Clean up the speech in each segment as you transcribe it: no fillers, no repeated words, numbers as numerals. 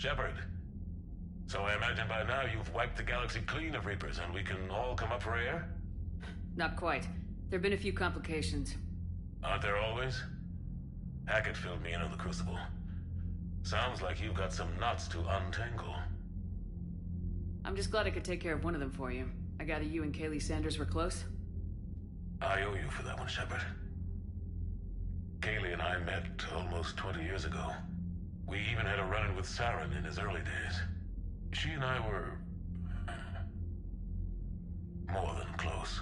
Shepard. So I imagine by now you've wiped the galaxy clean of Reapers and we can all come up for air? Not quite. There've been a few complications. Aren't there always? Hackett filled me in on the Crucible. Sounds like you've got some knots to untangle. I'm just glad I could take care of one of them for you. I gather you and Kaylee Sanders were close? I owe you for that one, Shepard. Kaylee and I met almost 20 years ago. We even had a run-in with Saren in his early days. She and I were... more than close.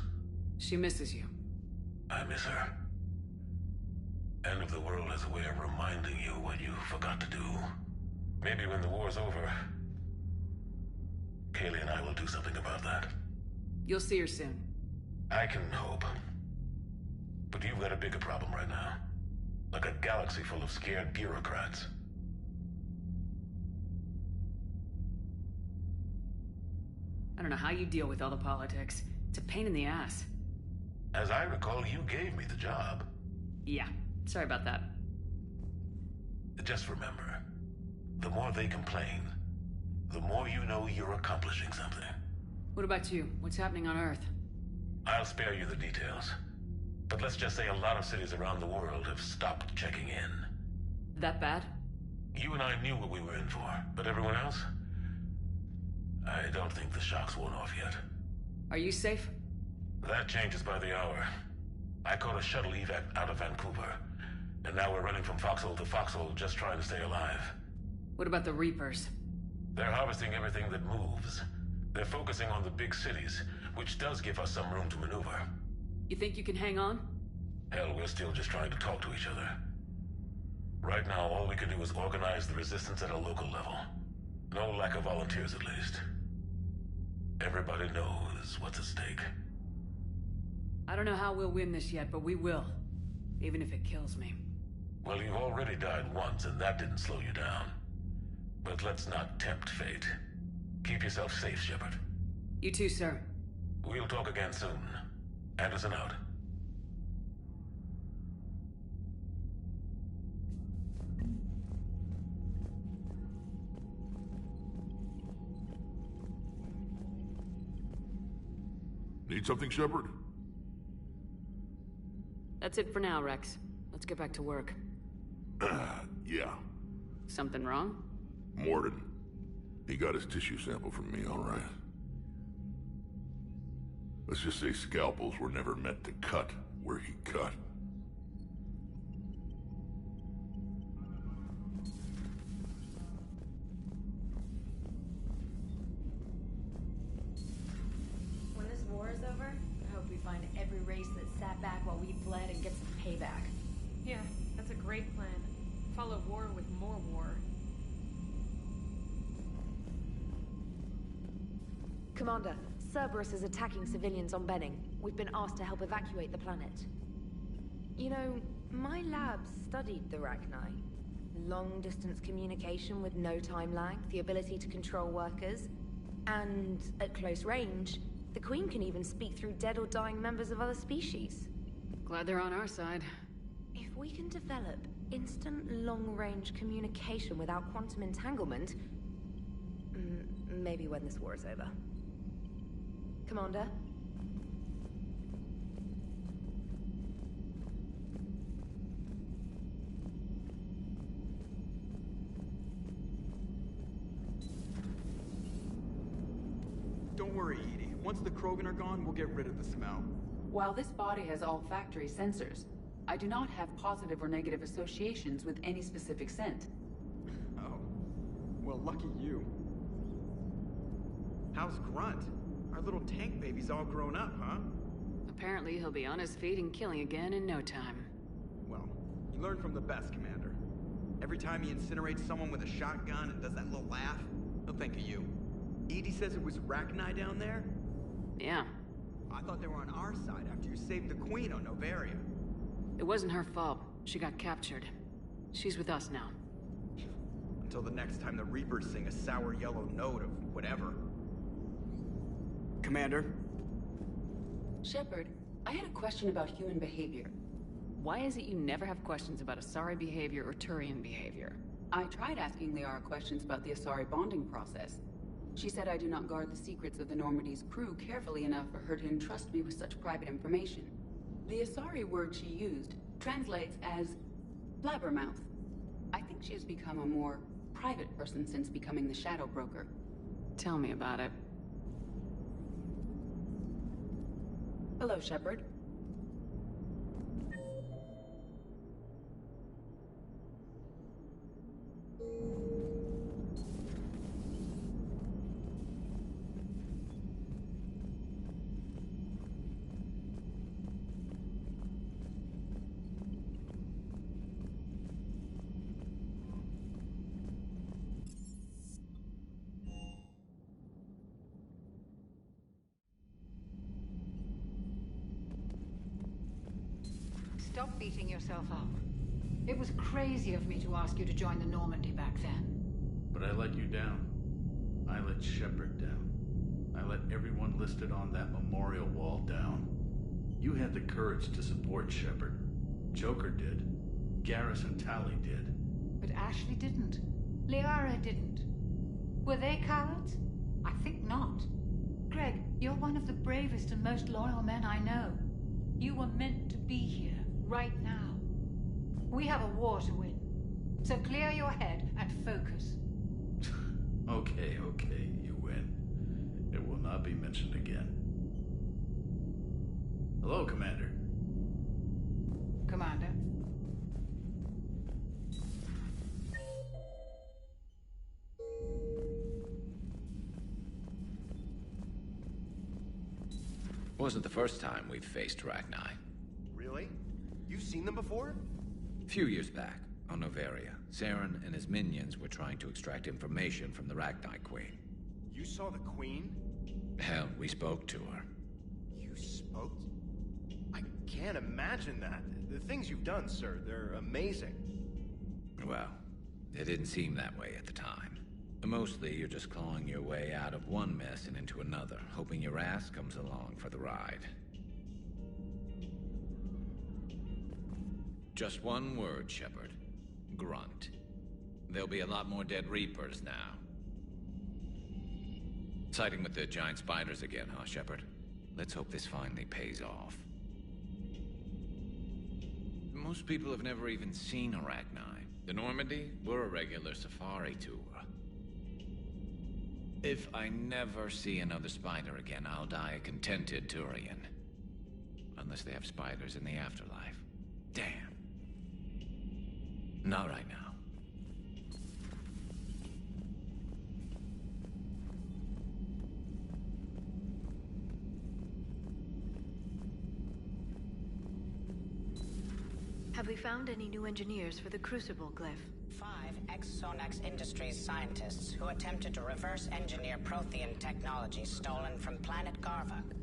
She misses you. I miss her. End of the world has a way of reminding you what you forgot to do. Maybe when the war's over, Kaylee and I will do something about that. You'll see her soon. I can hope. But you've got a bigger problem right now. Like a galaxy full of scared bureaucrats. I don't know how you deal with all the politics. It's a pain in the ass. As I recall, you gave me the job. Yeah, sorry about that. Just remember, the more they complain, the more you know you're accomplishing something. What about you? What's happening on Earth? I'll spare you the details. But let's just say a lot of cities around the world have stopped checking in. That bad? You and I knew what we were in for, but everyone else? I don't think the shock's worn off yet. Are you safe? That changes by the hour. I caught a shuttle evac out of Vancouver, and now we're running from foxhole to foxhole just trying to stay alive. What about the Reapers? They're harvesting everything that moves. They're focusing on the big cities, which does give us some room to maneuver. You think you can hang on? Hell, we're still just trying to talk to each other. Right now, all we can do is organize the resistance at a local level. No lack of volunteers, at least. Everybody knows what's at stake. I don't know how we'll win this yet, but we will. Even if it kills me. Well, you've already died once, and that didn't slow you down. But let's not tempt fate. Keep yourself safe, Shepard. You too, sir. We'll talk again soon. Anderson out. Need something, Shepard? That's it for now, Rex. Let's get back to work. Yeah. Something wrong? Morden. He got his tissue sample from me, all right. Let's just say scalpels were never meant to cut where he cut. When this war is over, I hope we find every race that sat back while we bled and get some payback. Yeah, that's a great plan. Follow war with more war. Commander, Cerberus is attacking civilians on Benning. We've been asked to help evacuate the planet. You know, my lab studied the Rachni. Long-distance communication with no time lag, the ability to control workers, and at close range, the Queen can even speak through dead or dying members of other species. Glad they're on our side. If we can develop instant long-range communication without quantum entanglement, maybe when this war is over. Commander? Don't worry, Edie. Once the Krogan are gone, we'll get rid of the smell. While this body has olfactory sensors, I do not have positive or negative associations with any specific scent. Oh. Well, lucky you. How's Grunt? Our little tank baby's all grown up, huh? Apparently he'll be on his feet and killing again in no time. Well, you learn from the best, Commander. Every time he incinerates someone with a shotgun and does that little laugh, he'll think of you. Edie says it was Rachni down there? Yeah. I thought they were on our side after you saved the Queen on Novaria. It wasn't her fault. She got captured. She's with us now. Until the next time the Reapers sing a sour yellow note of whatever. Commander? Shepard, I had a question about human behavior. Why is it you never have questions about Asari behavior or Turian behavior? I tried asking Liara questions about the Asari bonding process. She said I do not guard the secrets of the Normandy's crew carefully enough for her to entrust me with such private information. The Asari word she used translates as blabbermouth. I think she has become a more private person since becoming the Shadow Broker. Tell me about it. Hello, Shepard. Stop beating yourself up. It was crazy of me to ask you to join the Normandy back then. But I let you down. I let Shepard down. I let everyone listed on that memorial wall down. You had the courage to support Shepard. Joker did. Garrus and Tali did. But Ashley didn't. Liara didn't. Were they cowards? I think not. Greg, you're one of the bravest and most loyal men I know. You were meant to be here, right now. We have a war to win. So clear your head and focus. Okay, you win. It will not be mentioned again. Hello, Commander. Commander. Wasn't the first time we've faced Rachni. Really? You've seen them before? A few years back, on Noveria, Saren and his minions were trying to extract information from the Rachni Queen. You saw the Queen? Hell, we spoke to her. You spoke? I can't imagine that. The things you've done, sir, they're amazing. Well, it didn't seem that way at the time. Mostly, you're just clawing your way out of one mess and into another, hoping your ass comes along for the ride. Just one word, Shepard. Grunt. There'll be a lot more dead Reapers now. Siding with the giant spiders again, huh, Shepard? Let's hope this finally pays off. Most people have never even seen Arachni. The Normandy, we're a regular safari tour. If I never see another spider again, I'll die a contented Turian. Unless they have spiders in the afterlife. Damn. Not right now. Have we found any new engineers for the Crucible, Glyph? 5 ex-Sonax Industries scientists who attempted to reverse engineer Prothean technology stolen from planet Garvuk.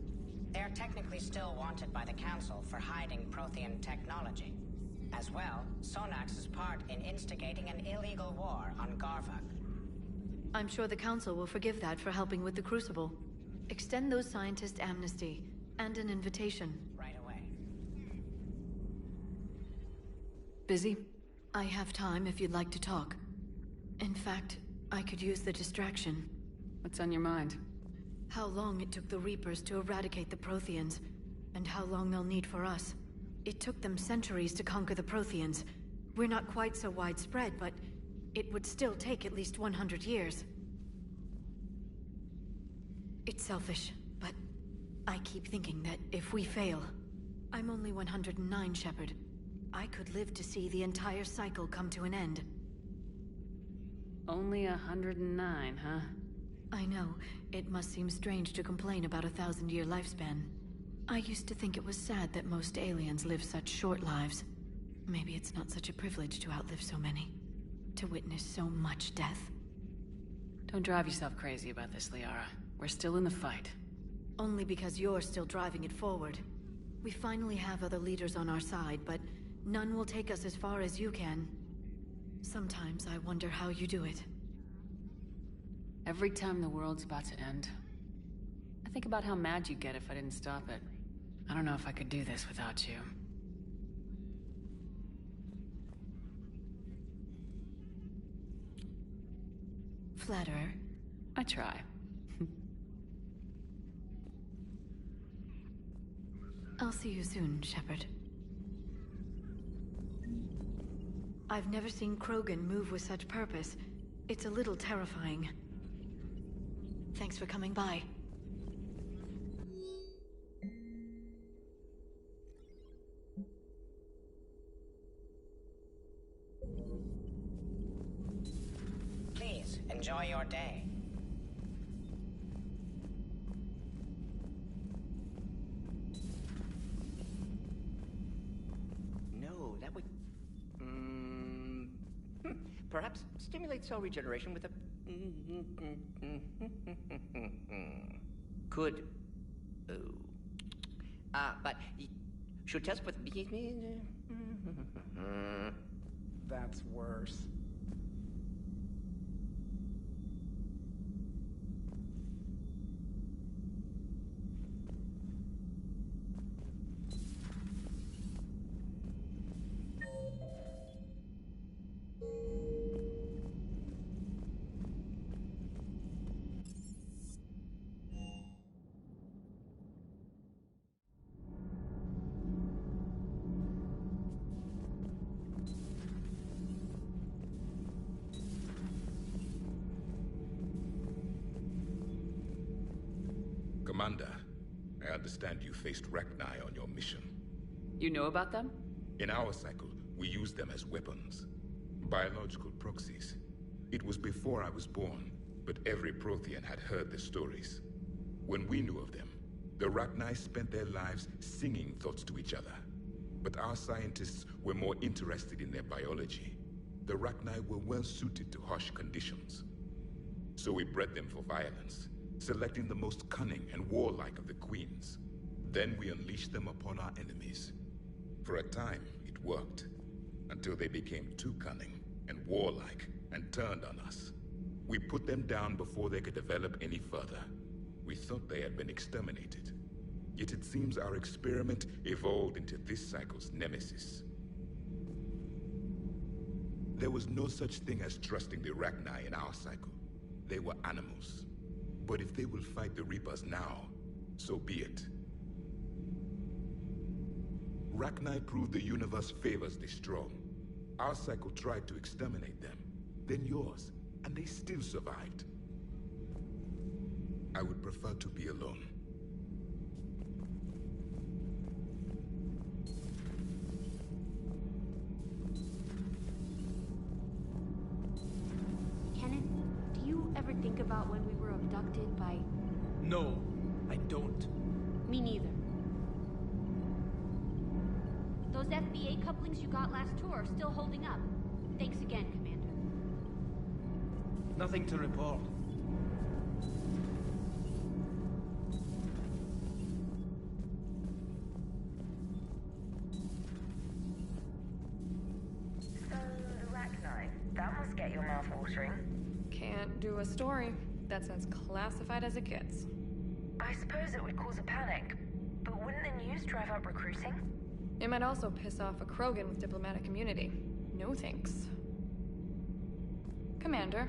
They're technically still wanted by the Council for hiding Prothean technology. As well, Sonax's part in instigating an illegal war on Garvuk. I'm sure the Council will forgive that for helping with the Crucible. Extend those scientists amnesty and an invitation. Right away. Busy? I have time if you'd like to talk. In fact, I could use the distraction. What's on your mind? How long it took the Reapers to eradicate the Protheans, and how long they'll need for us. It took them centuries to conquer the Protheans. We're not quite so widespread, but it would still take at least 100 years. It's selfish, but I keep thinking that if we fail... I'm only 109, Shepard. I could live to see the entire cycle come to an end. Only 109, huh? I know. It must seem strange to complain about a 1,000-year lifespan. I used to think it was sad that most aliens live such short lives. Maybe it's not such a privilege to outlive so many. To witness so much death. Don't drive yourself crazy about this, Liara. We're still in the fight. Only because you're still driving it forward. We finally have other leaders on our side, but none will take us as far as you can. Sometimes I wonder how you do it. Every time the world's about to end, I think about how mad you'd get if I didn't stop it. I don't know if I could do this without you. Flatterer. I try. I'll see you soon, Shepard. I've never seen Krogan move with such purpose. It's a little terrifying. Thanks for coming by. Please, enjoy your day. No, that would... perhaps stimulate cell regeneration with a... Could... but... Should test with... That's worse. Commander, I understand you faced Rachni on your mission. You know about them? In our cycle, we use them as weapons. Biological proxies. It was before I was born, but every Prothean had heard the stories. When we knew of them, the Rachni spent their lives singing thoughts to each other. But our scientists were more interested in their biology. The Rachni were well suited to harsh conditions. So we bred them for violence, selecting the most cunning and warlike of the queens. Then we unleashed them upon our enemies. For a time, it worked, until they became too cunning and warlike and turned on us. We put them down before they could develop any further. We thought they had been exterminated. Yet it seems our experiment evolved into this cycle's nemesis. There was no such thing as trusting the Rachni in our cycle. They were animals. But if they will fight the Reapers now, so be it. Rachni proved the universe favors the strong. Our cycle tried to exterminate them, then yours, and they still survived. I would prefer to be alone. Kenan, do you ever think about when we were abducted by... No, I don't. Me neither. Those FBA couplings you got last tour are still holding up. Thanks again, Commander. Nothing to report. Rachni, that must get your mouth watering. Can't do a story. That's as classified as it gets. I suppose it would cause a panic, but wouldn't the news drive up recruiting? It might also piss off a Krogan with diplomatic immunity. No thanks. Commander.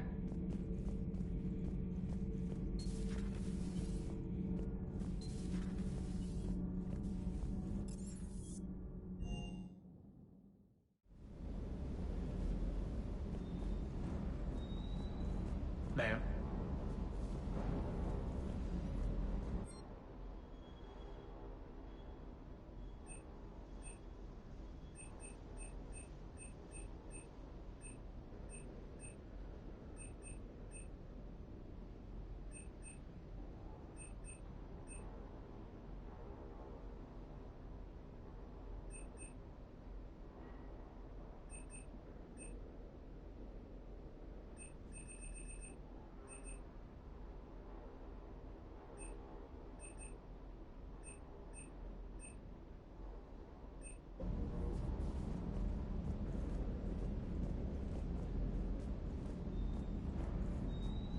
Ma'am.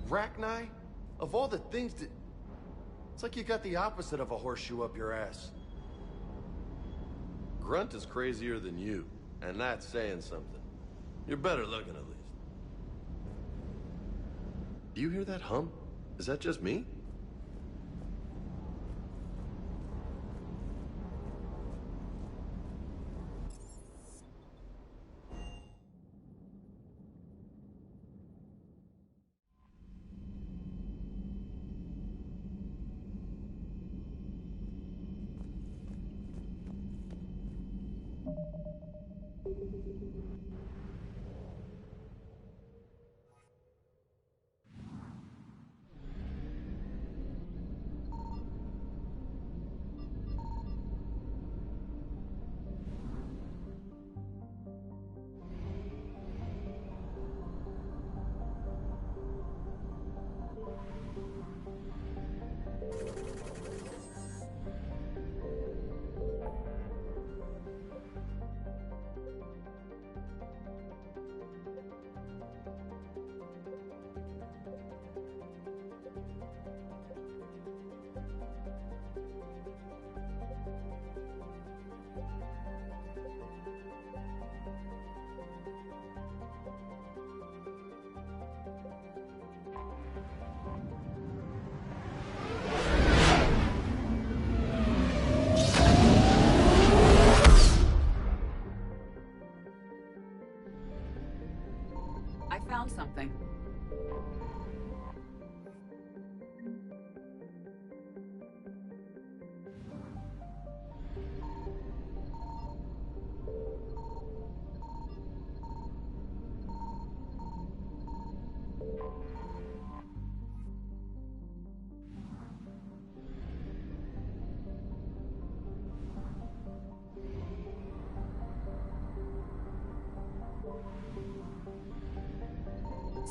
Rachni? Of all the things that... It's like you got the opposite of a horseshoe up your ass. Grunt is crazier than you, and that's saying something. You're better looking, at least. Do you hear that hum? Is that just me? I found something.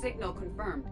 Signal confirmed.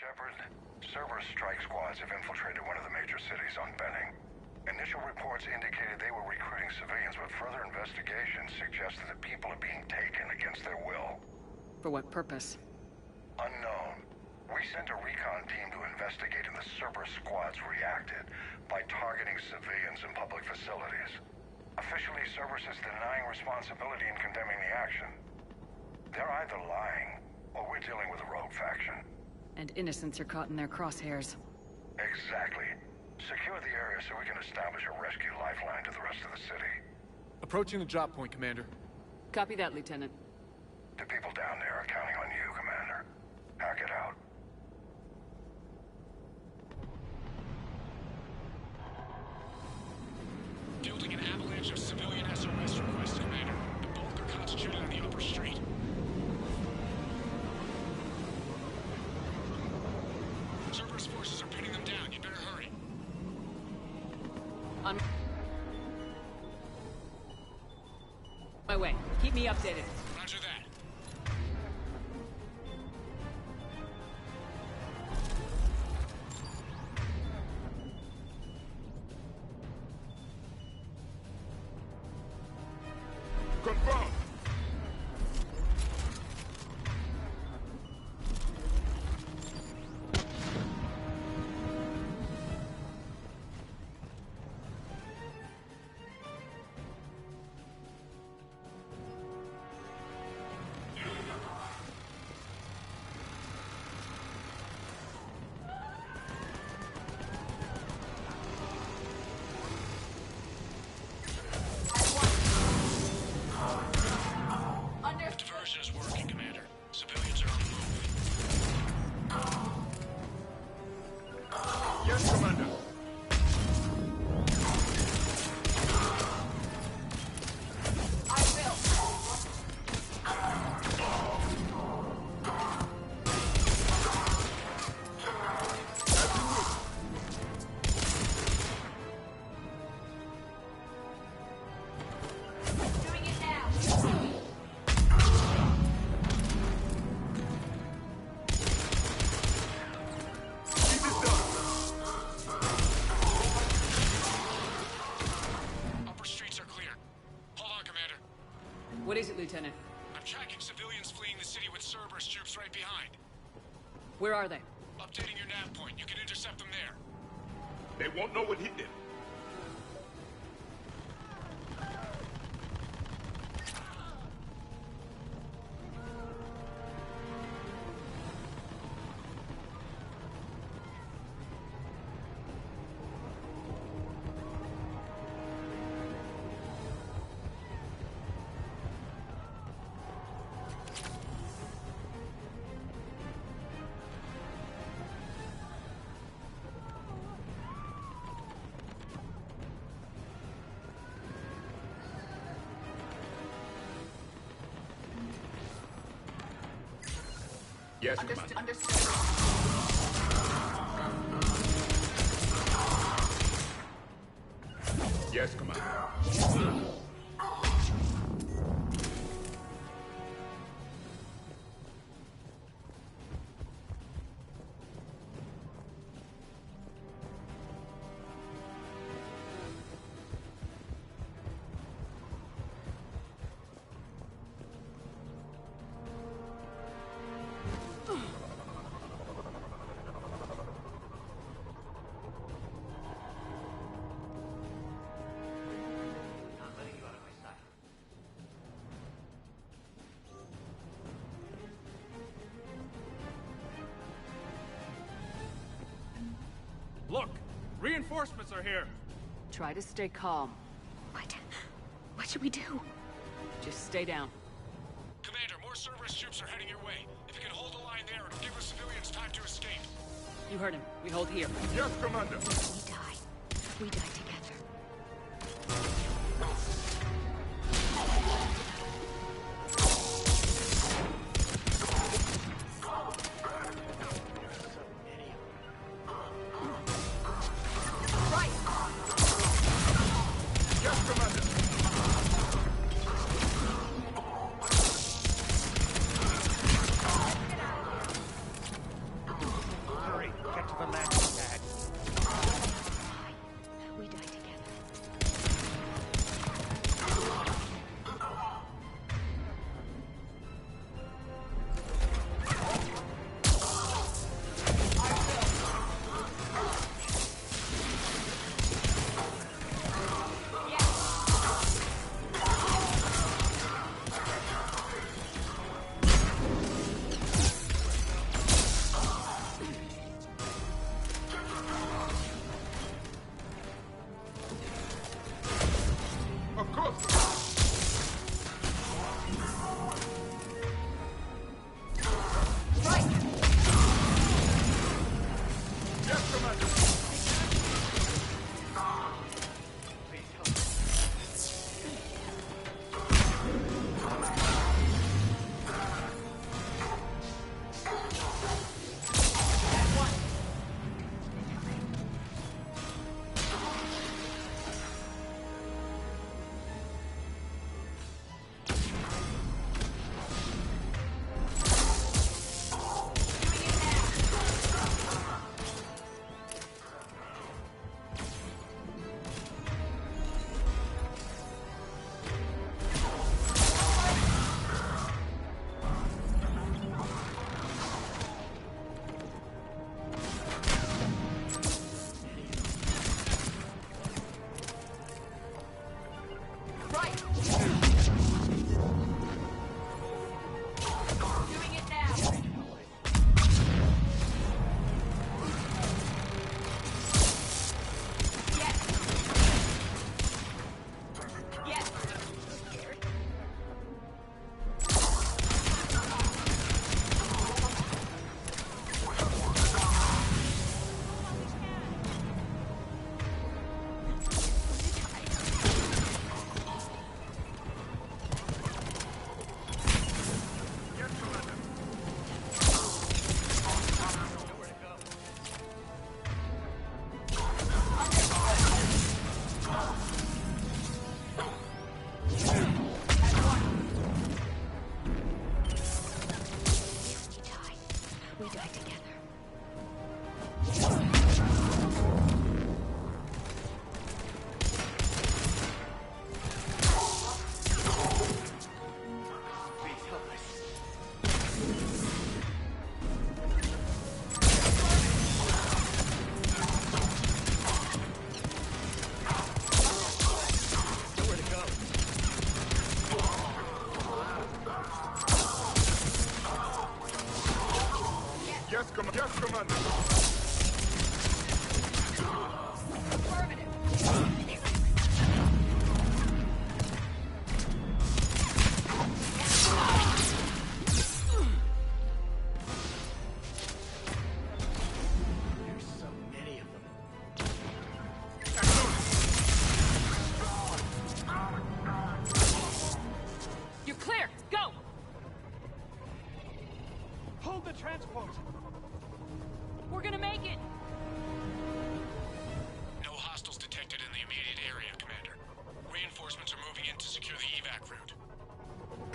Shepard, Cerberus strike squads have infiltrated one of the major cities on Benning. Initial reports indicated they were recruiting civilians, but further investigations suggest that the people are being taken against their will. For what purpose? Unknown. We sent a recon team to investigate, and the Cerberus squads reacted by targeting civilians in public facilities. Officially, Cerberus is denying responsibility and condemning the action. They're either lying, or we're dealing with a rogue faction. And innocents are caught in their crosshairs. Exactly. Secure the area so we can establish a rescue lifeline to the rest of the city. Approaching the drop point, Commander. Copy that, Lieutenant. The people down there are counting on you, Commander. Hack it out. Building an avalanche of civilian SOS requests, Commander. The bulk are concentrated on the upper street. On my way. Keep me updated. Roger that. Confirm. The diversion is working, Commander. Civilians are on the move. Yes, Commander. Upper streets are clear. Hold on, Commander. What is it, Lieutenant? I'm tracking civilians fleeing the city with Cerberus troops right behind. Where are they? Updating your nav point. You can intercept them there. They won't know what hit them. Yes, Commander. Understood. Yes, Commander. Look! Reinforcements are here! Try to stay calm. What should we do? Just stay down. Commander, more Cerberus troops are heading your way. If you can hold the line there, it'll give the civilians time to escape. You heard him. We hold here. Yes, Commander. We die together. Hurry, get to the landing pad. We die together.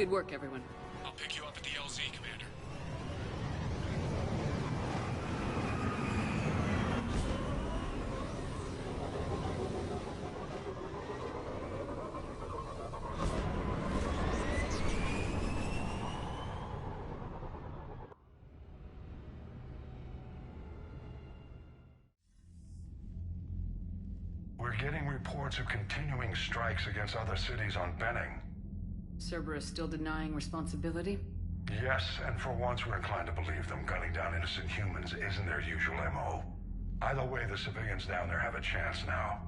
Good work, everyone. I'll pick you up at the LZ, Commander. We're getting reports of continuing strikes against other cities on Benning. Cerberus still denying responsibility? Yes, and for once we're inclined to believe them. Gunning down innocent humans isn't their usual MO. Either way, the civilians down there have a chance now.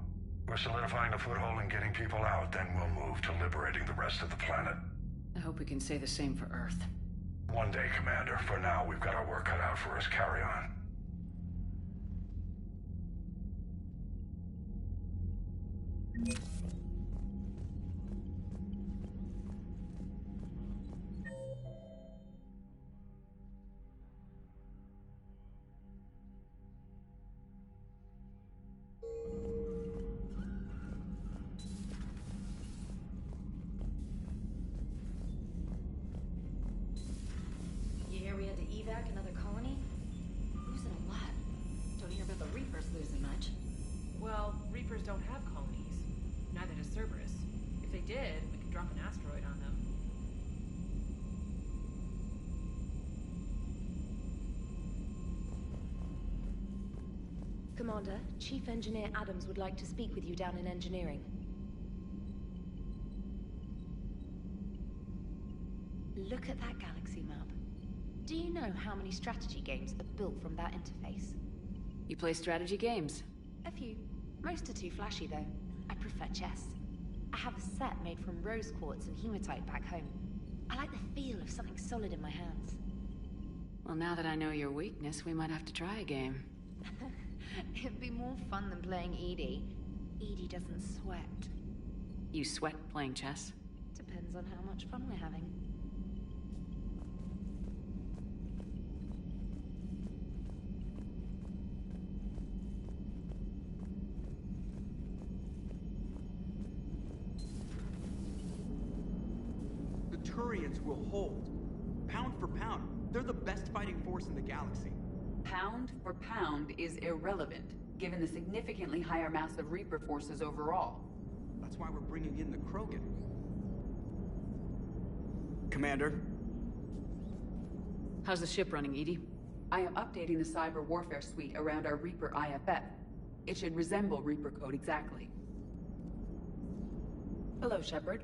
We're solidifying a foothold and getting people out, then we'll move to liberating the rest of the planet. I hope we can say the same for Earth. One day, Commander. For now, we've got our work cut out for us. Carry on. You hear we had to evac another colony? Losing a lot. Don't hear about the Reapers losing much. Well, Reapers don't have colonies. Neither does Cerberus. If they did, we could drop an asteroid on them. Commander, Chief Engineer Adams would like to speak with you down in engineering. Look at that galaxy map. Do you know how many strategy games are built from that interface? You play strategy games? A few. Most are too flashy, though. I prefer chess. I have a set made from rose quartz and hematite back home. I like the feel of something solid in my hands. Well, now that I know your weakness, we might have to try a game. It'd be more fun than playing Edie. Edie doesn't sweat. You sweat playing chess? Depends on how much fun we're having. The Turians will hold. Pound for pound, they're the best fighting force in the galaxy. Pound for pound is irrelevant, given the significantly higher mass of Reaper forces overall. That's why we're bringing in the Krogan. Commander? How's the ship running, Edie? I am updating the cyber warfare suite around our Reaper IFF. It should resemble Reaper code exactly. Hello, Shepard.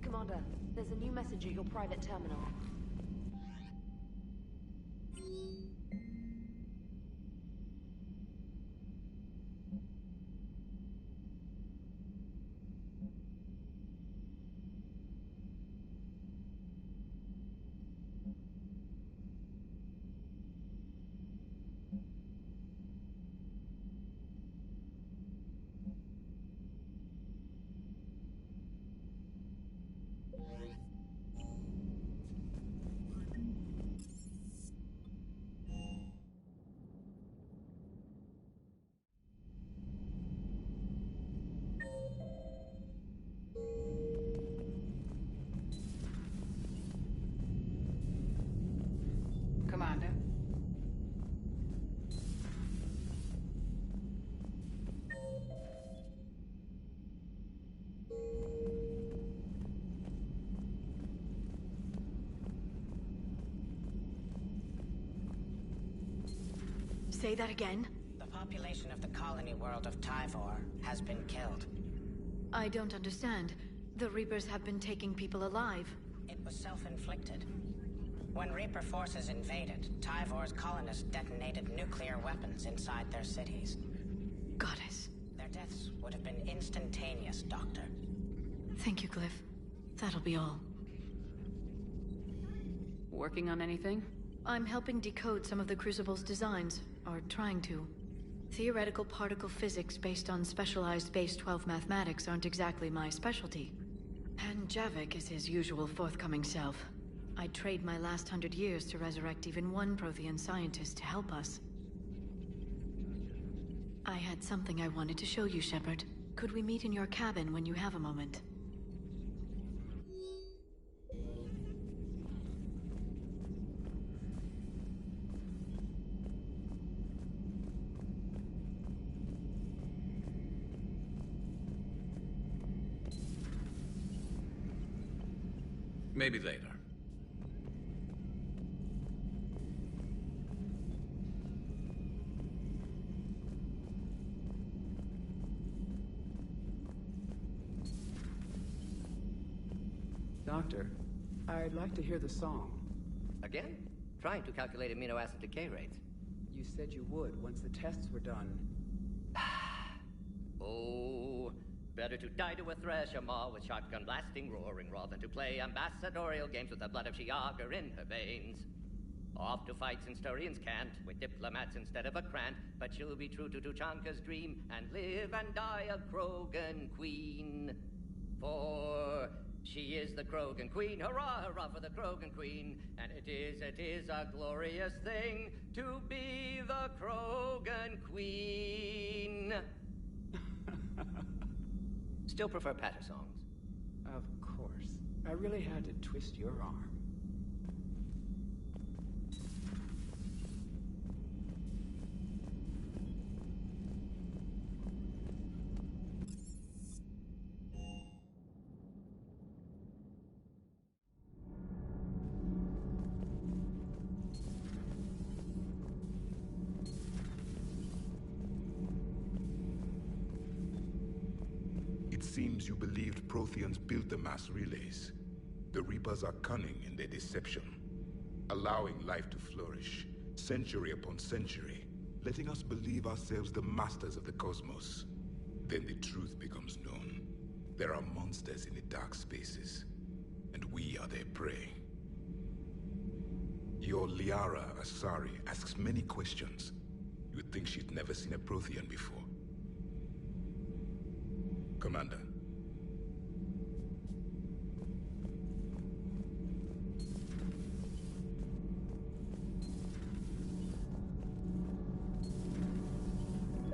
Commander, there's a new message at your private terminal. Commander. Say that again? The population of the colony world of Tyvor has been killed. I don't understand. The Reapers have been taking people alive. It was self-inflicted. When Reaper forces invaded, Tyvor's colonists detonated nuclear weapons inside their cities. Goddess. Their deaths would have been instantaneous, Doctor. Thank you, Glyph. That'll be all. Working on anything? I'm helping decode some of the Crucible's designs, or trying to. Theoretical particle physics based on specialized base 12 mathematics aren't exactly my specialty. And Javik is his usual forthcoming self. I'd trade my last 100 years to resurrect even one Prothean scientist to help us. I had something I wanted to show you, Shepard. Could we meet in your cabin when you have a moment? Maybe later. Doctor, I'd like to hear the song. Again? Trying to calculate amino acid decay rates. You said you would once the tests were done. Oh, better to die to a thresher maw with shotgun blasting roaring rather than to play ambassadorial games with the blood of Shiagar in her veins. Off to fights Instaurians can't, with diplomats instead of a Krant, but she'll be true to Tuchanka's dream and live and die a Krogan queen. For she is the Krogan queen, hurrah, hurrah for the Krogan queen, and it is a glorious thing to be the Krogan queen. Still prefer patter songs. Of course. I really had to twist your arm. It seems you believed Protheans built the mass relays. The Reapers are cunning in their deception, allowing life to flourish, century upon century, letting us believe ourselves the masters of the cosmos. Then the truth becomes known. There are monsters in the dark spaces, and we are their prey. Your Liara Asari asks many questions. You would think she'd never seen a Prothean before. Commander.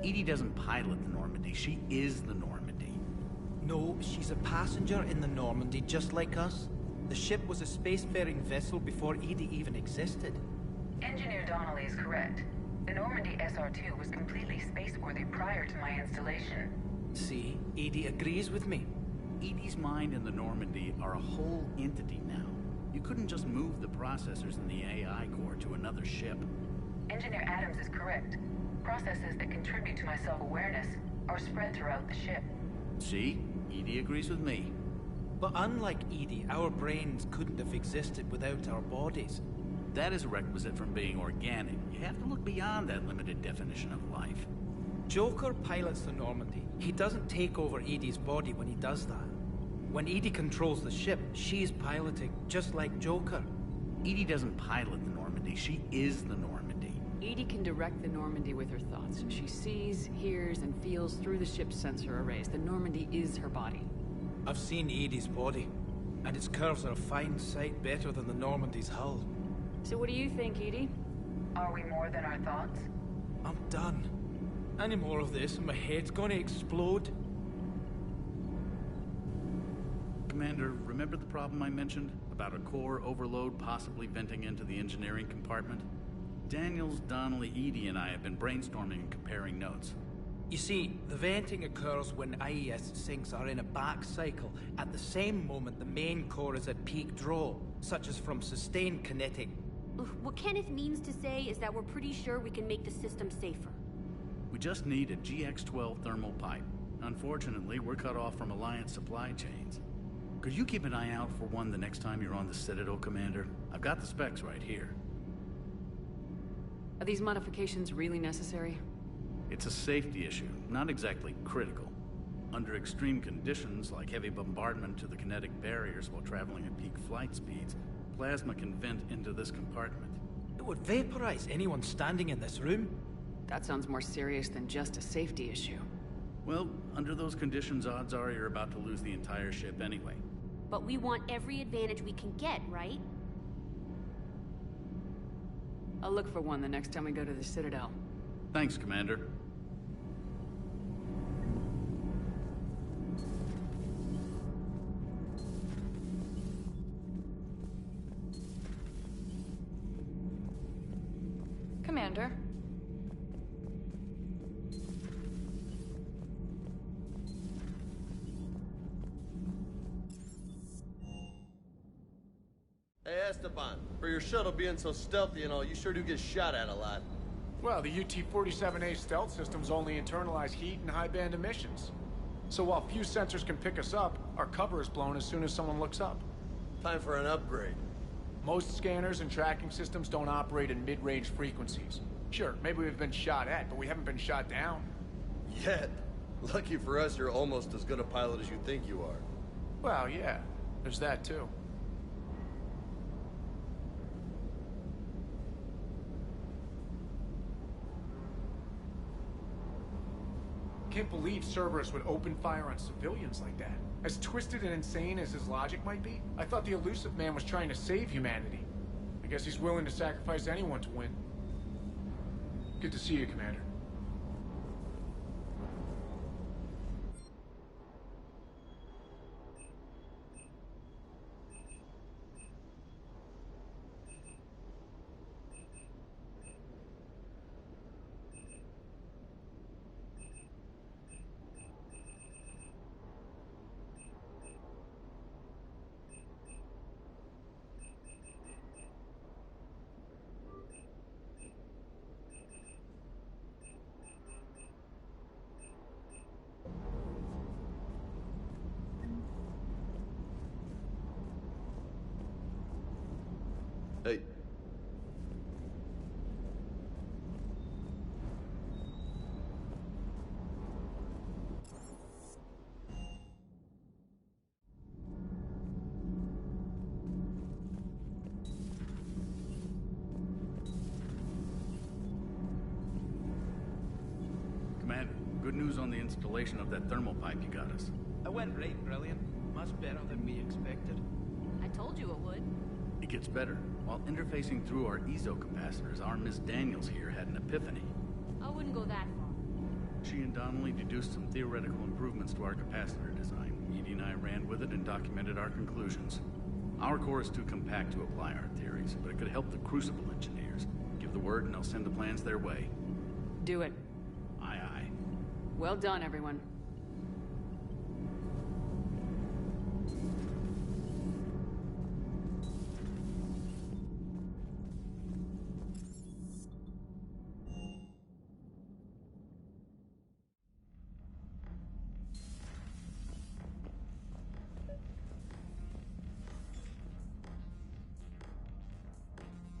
Edie doesn't pilot the Normandy, she is the Normandy. No, she's a passenger in the Normandy, just like us. The ship was a spacefaring vessel before Edie even existed. Engineer Donnelly is correct. The Normandy SR-2 was completely spaceworthy prior to my installation. See, Edie agrees with me. Edie's mind and the Normandy are a whole entity now. You couldn't just move the processors in the AI core to another ship. Engineer Adams is correct. Processes that contribute to my self-awareness are spread throughout the ship. See? Edie agrees with me. But unlike Edie, our brains couldn't have existed without our bodies. That is a requisite from being organic. You have to look beyond that limited definition of life. Joker pilots the Normandy. He doesn't take over Edie's body when he does that. When Edie controls the ship, she's piloting, just like Joker. Edie doesn't pilot the Normandy, she is the Normandy. Edie can direct the Normandy with her thoughts. She sees, hears, and feels through the ship's sensor arrays. The Normandy is her body. I've seen Edie's body, and its curves are a fine sight better than the Normandy's hull. So what do you think, Edie? Are we more than our thoughts? I'm done. Any more of this and my head's gonna explode. Commander, remember the problem I mentioned? About a core overload possibly venting into the engineering compartment? Daniels, Donnelly, Edie, and I have been brainstorming and comparing notes. You see, the venting occurs when IES sinks are in a back cycle. At the same moment, the main core is at peak draw, such as from sustained kinetic. What Kenneth means to say is that we're pretty sure we can make the system safer. We just need a GX-12 thermal pipe. Unfortunately, we're cut off from Alliance supply chains. Could you keep an eye out for one the next time you're on the Citadel, Commander? I've got the specs right here. Are these modifications really necessary? It's a safety issue, not exactly critical. Under extreme conditions, like heavy bombardment to the kinetic barriers while traveling at peak flight speeds, plasma can vent into this compartment. It would vaporize anyone standing in this room. That sounds more serious than just a safety issue. Well, under those conditions, odds are you're about to lose the entire ship anyway. But we want every advantage we can get, right? I'll look for one the next time we go to the Citadel. Thanks, Commander. Commander. Hey, Esteban, for your shuttle being so stealthy and all, you sure do get shot at a lot. Well, the UT-47A stealth systems only internalize heat and high-band emissions. So while few sensors can pick us up, our cover is blown as soon as someone looks up. Time for an upgrade. Most scanners and tracking systems don't operate in mid-range frequencies. Sure, maybe we've been shot at, but we haven't been shot down. Yet. Lucky for us, you're almost as good a pilot as you think you are. Well, yeah, there's that too. Can't believe Cerberus would open fire on civilians like that. As twisted and insane as his logic might be, I thought the elusive man was trying to save humanity. I guess he's willing to sacrifice anyone to win. Good to see you, Commander. Hey. Commander, good news on the installation of that thermal pipe you got us. It went right brilliant. Much better than we expected. I told you it would. It gets better. While interfacing through our ESO capacitors, our Miss Daniels here had an epiphany. I wouldn't go that far. She and Donnelly deduced some theoretical improvements to our capacitor design. Edie and I ran with it and documented our conclusions. Our core is too compact to apply our theories, but it could help the Crucible engineers. Give the word and I'll send the plans their way. Do it. Aye, aye. Well done, everyone.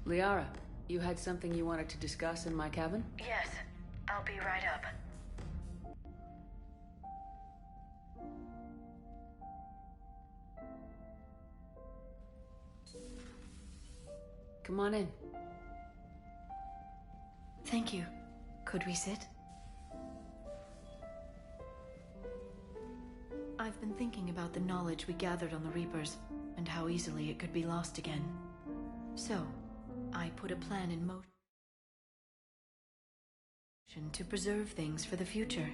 Liara, you had something you wanted to discuss in my cabin? Yes, I'll be right up. Come on in. Thank you. Could we sit? I've been thinking about the knowledge we gathered on the Reapers, and how easily it could be lost again. So, I put a plan in motion to preserve things for the future.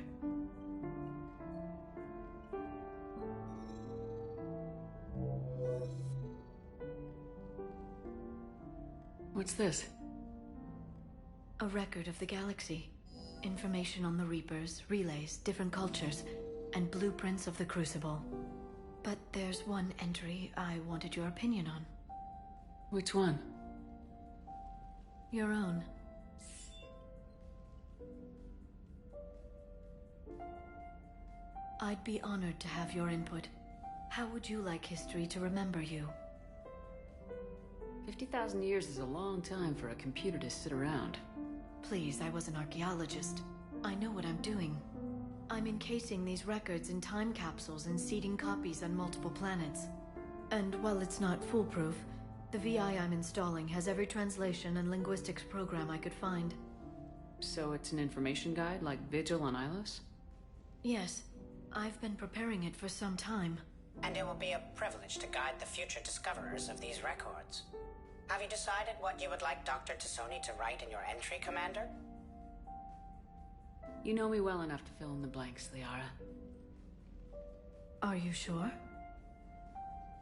What's this? A record of the galaxy. Information on the Reapers, relays, different cultures, and blueprints of the Crucible. But there's one entry I wanted your opinion on. Which one? Your own. I'd be honored to have your input. How would you like history to remember you? 50,000 years is a long time for a computer to sit around. Please, I was an archaeologist. I know what I'm doing. I'm encasing these records in time capsules and seeding copies on multiple planets. And while it's not foolproof, the VI I'm installing has every translation and linguistics program I could find. So it's an information guide like Vigil on Ilos? Yes. I've been preparing it for some time. And it will be a privilege to guide the future discoverers of these records. Have you decided what you would like Dr. Tassoni to write in your entry, Commander? You know me well enough to fill in the blanks, Liara. Are you sure?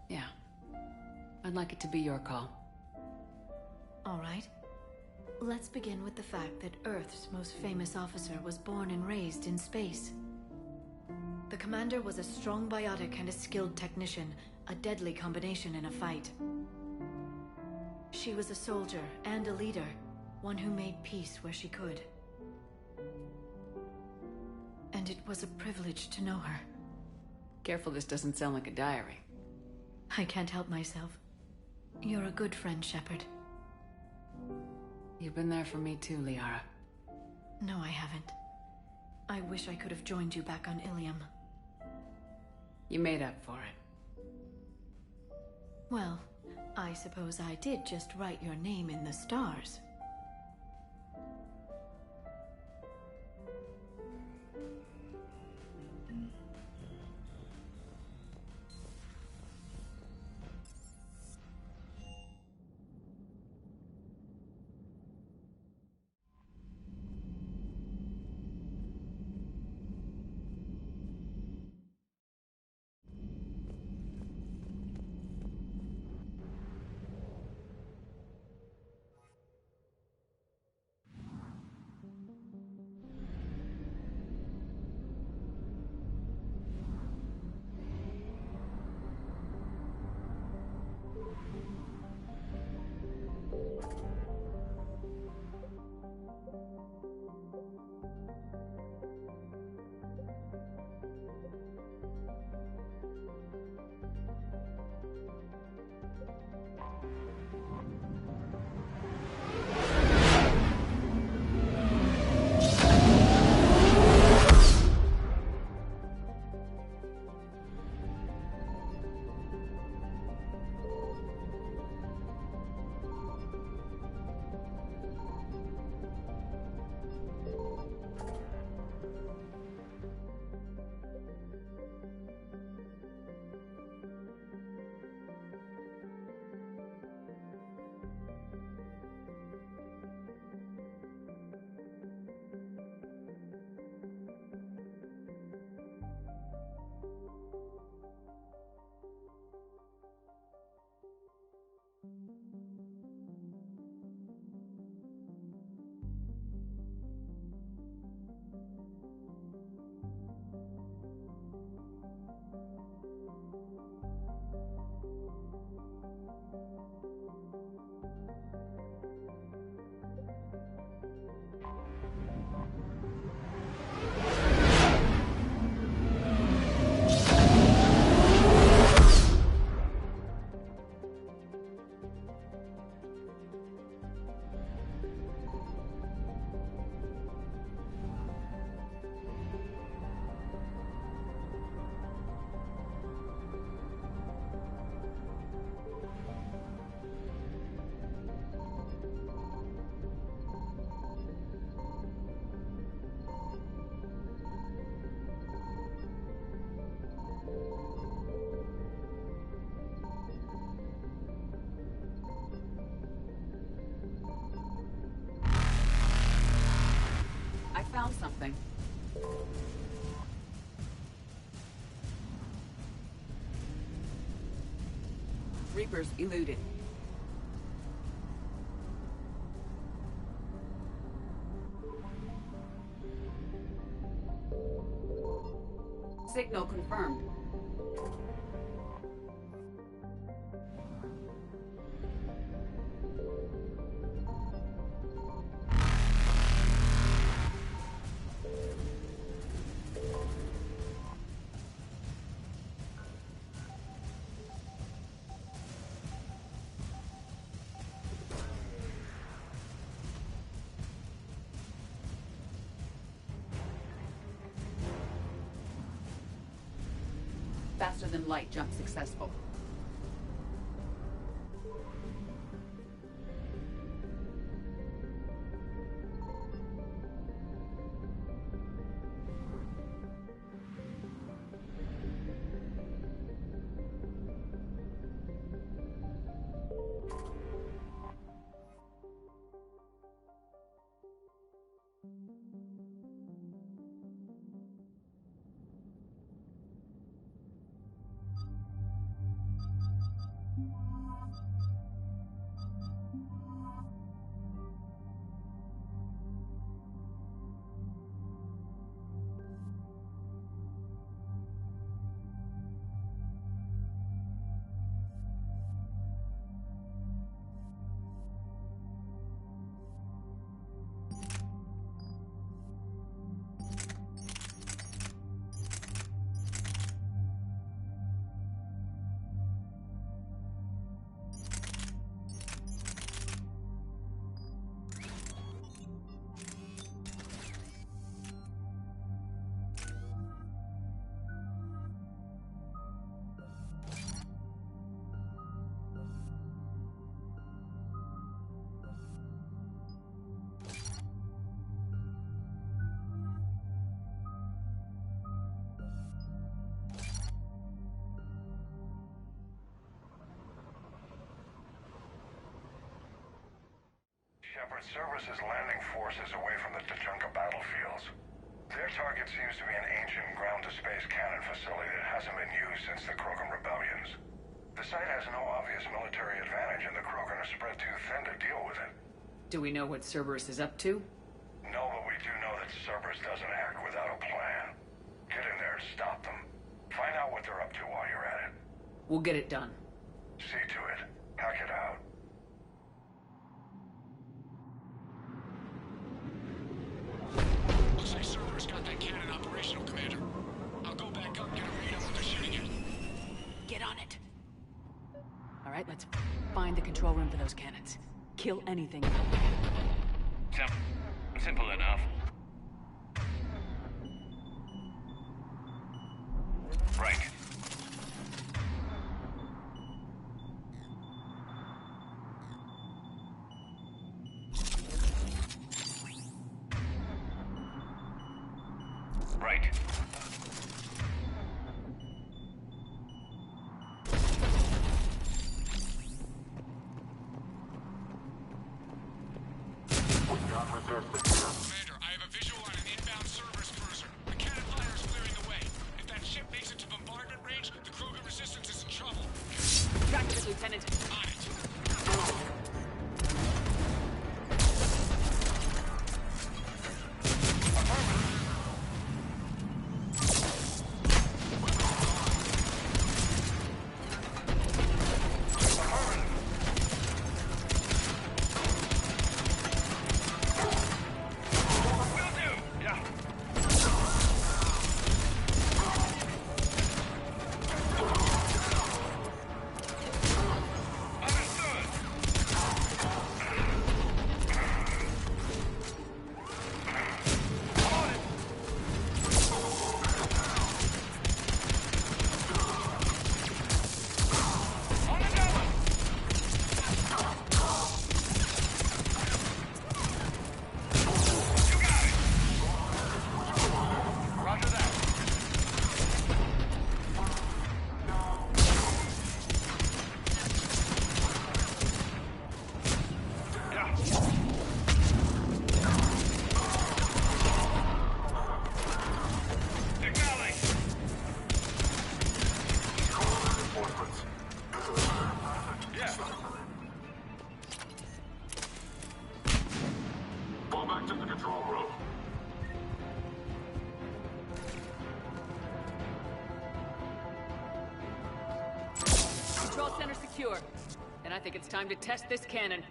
Yeah. I'd like it to be your call. All right. Let's begin with the fact that Earth's most famous officer was born and raised in space. The commander was a strong biotic and a skilled technician, a deadly combination in a fight. She was a soldier and a leader, one who made peace where she could. And it was a privilege to know her. Careful this doesn't sound like a diary. I can't help myself. You're a good friend, Shepard. You've been there for me too, Liara. No, I haven't. I wish I could have joined you back on Ilium. You made up for it. Well, I suppose I did just write your name in the stars. Found something. Reapers eluded. Signal confirmed. Faster than light jump successful. Shepard, Cerberus is landing forces away from the Tachanka battlefields. Their target seems to be an ancient ground-to-space cannon facility that hasn't been used since the Krogan rebellions. The site has no obvious military advantage, and the Krogan are spread too thin to deal with it. Do we know what Cerberus is up to? No, but we do know that Cerberus doesn't act without a plan. Get in there and stop them. Find out what they're up to while you're at it. We'll get it done. See to it. Hack it out. Looks like Cerberus got that cannon operational, Commander. I'll go back up and get a read on what they're shooting at. Get on it. All right, let's find the control room for those cannons. Kill anything. Simple enough. Right. Right. Commander, I have a visual on an inbound Cerberus cruiser. The cannon fire is clearing the way. If that ship makes it to bombardment range, the Krogan resistance is in trouble. Track it, Lieutenant. On it. Control center secure. And I think it's time to test this cannon.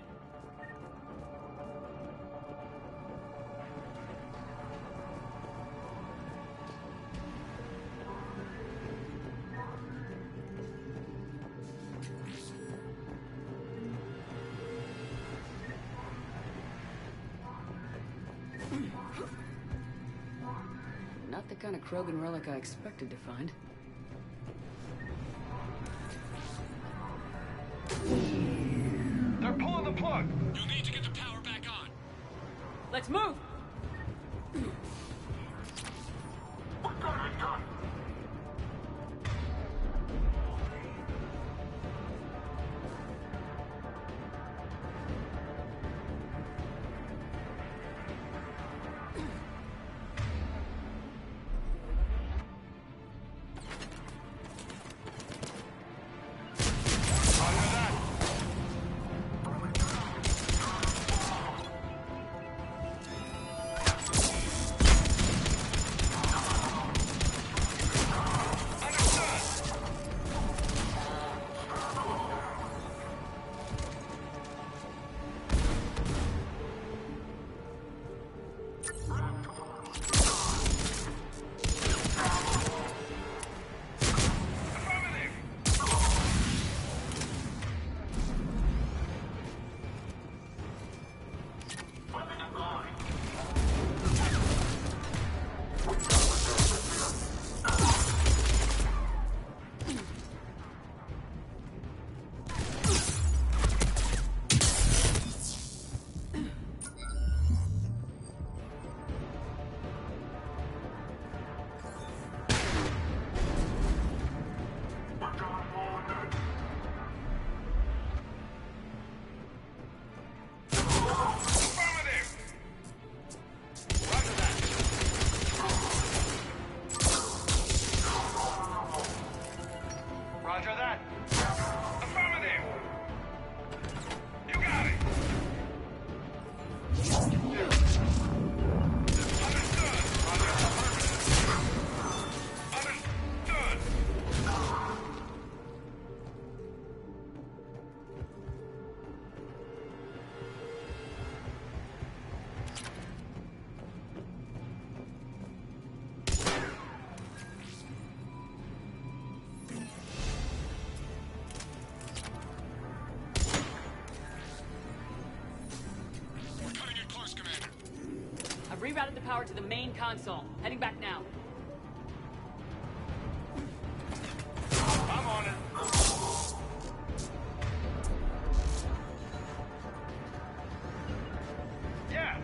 Not the kind of Krogan relic I expected to find. They're pulling the plug. You'll need to get the power back on. Let's move! We've got it done. power to the main console. Heading back now. I'm on it. Yeah.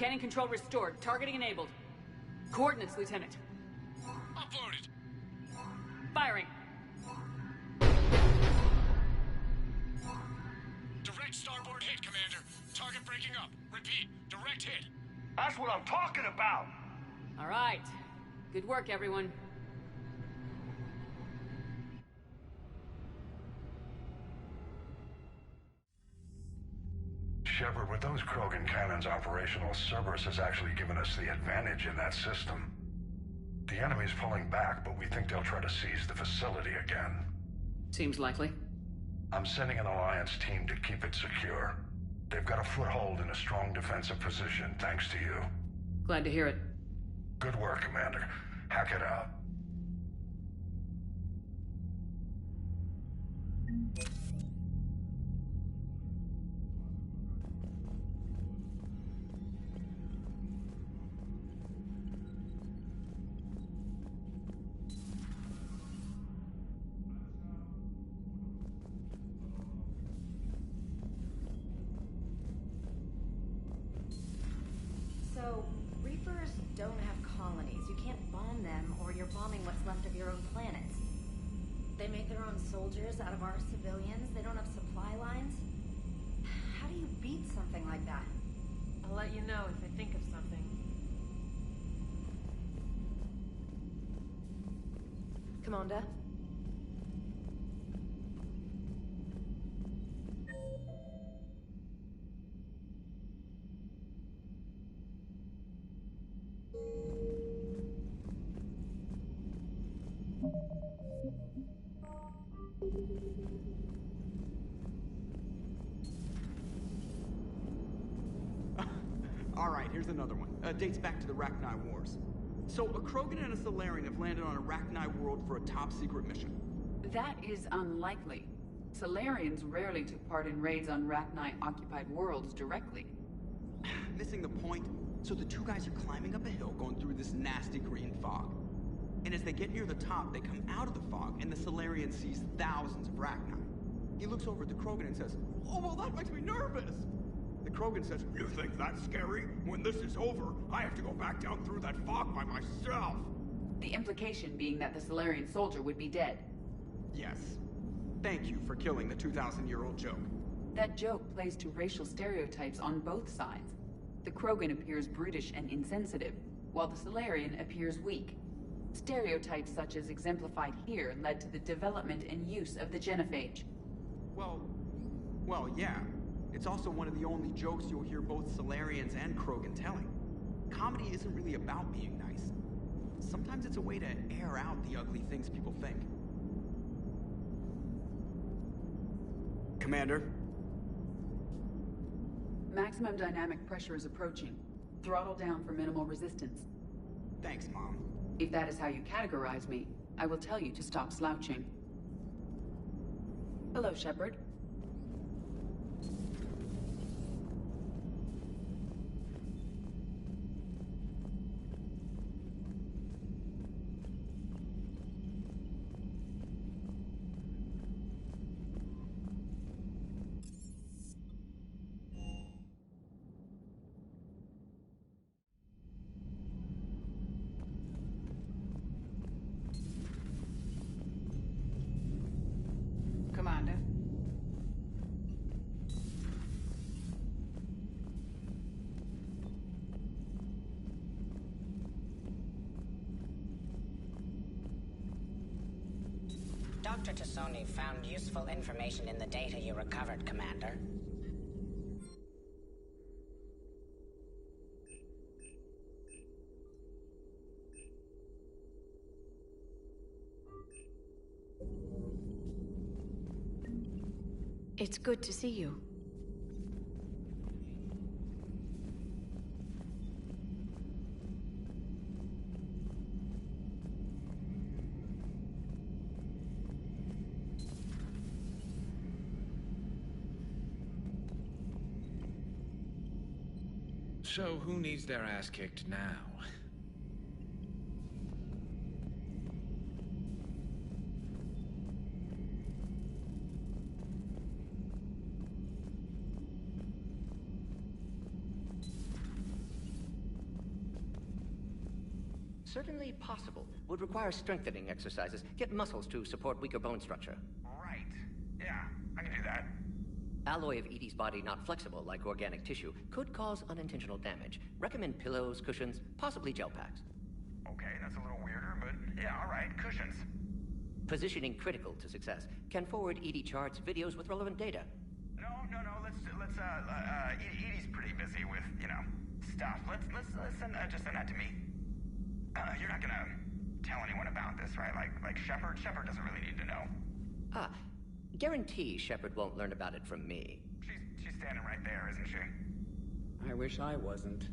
Cannon control restored. Targeting enabled. Coordinates, Lieutenant. Uploaded. Firing. Direct starboard hit, Commander. Target breaking up. Repeat. Direct hit. That's what I'm talking about! All right. Good work, everyone. Shepard, with those Krogan cannons operational, Cerberus has actually given us the advantage in that system. The enemy's pulling back, but we think they'll try to seize the facility again. Seems likely. I'm sending an Alliance team to keep it secure. They've got a foothold in a strong defensive position, thanks to you. Glad to hear it. Good work, Commander. Hack it out. So, don't have colonies. You can't bomb them, or you're bombing what's left of your own planet. They make their own soldiers out of our civilians. They don't have supply lines. How do you beat something like that? I'll let you know if I think of something. Commander? Alright, here's another one. Dates back to the Rachni Wars. So, a Krogan and a Solarian have landed on a Rachni world for a top-secret mission. That is unlikely. Solarians rarely took part in raids on Rachni-occupied worlds directly. Missing the point. So the two guys are climbing up a hill going through this nasty green fog. And as they get near the top, they come out of the fog, and the Solarian sees thousands of Rachni. He looks over at the Krogan and says, "Oh, well, that makes me nervous!" The Krogan says, "You think that's scary? When this is over, I have to go back down through that fog by myself!" The implication being that the Solarian soldier would be dead. Yes. Thank you for killing the 2,000-year-old joke. That joke plays to racial stereotypes on both sides. The Krogan appears brutish and insensitive, while the Solarian appears weak. Stereotypes such as exemplified here led to the development and use of the genophage. Well, yeah. It's also one of the only jokes you'll hear both Solarians and Krogan telling. Comedy isn't really about being nice. Sometimes it's a way to air out the ugly things people think. Commander? Maximum dynamic pressure is approaching. Throttle down for minimal resistance. Thanks, Mom. If that is how you categorize me, I will tell you to stop slouching. Hello, Shepard. Commander. Dr. Tassoni found useful information in the data you recovered, Commander. It's good to see you. So, who needs their ass kicked now? Certainly possible. Would require strengthening exercises. Get muscles to support weaker bone structure. Right. Yeah, I can do that. Alloy of Edie's body not flexible like organic tissue could cause unintentional damage. Recommend pillows, cushions, possibly gel packs. Okay, that's a little weirder, but yeah, all right, cushions. Positioning critical to success. Can forward Edie charts, videos with relevant data. No, Edie's pretty busy with, stuff. Let's just send that to me. You're not gonna tell anyone about this, right? Like Shepard? Shepard doesn't really need to know. Guarantee Shepard won't learn about it from me. She's standing right there, isn't she? I wish I wasn't.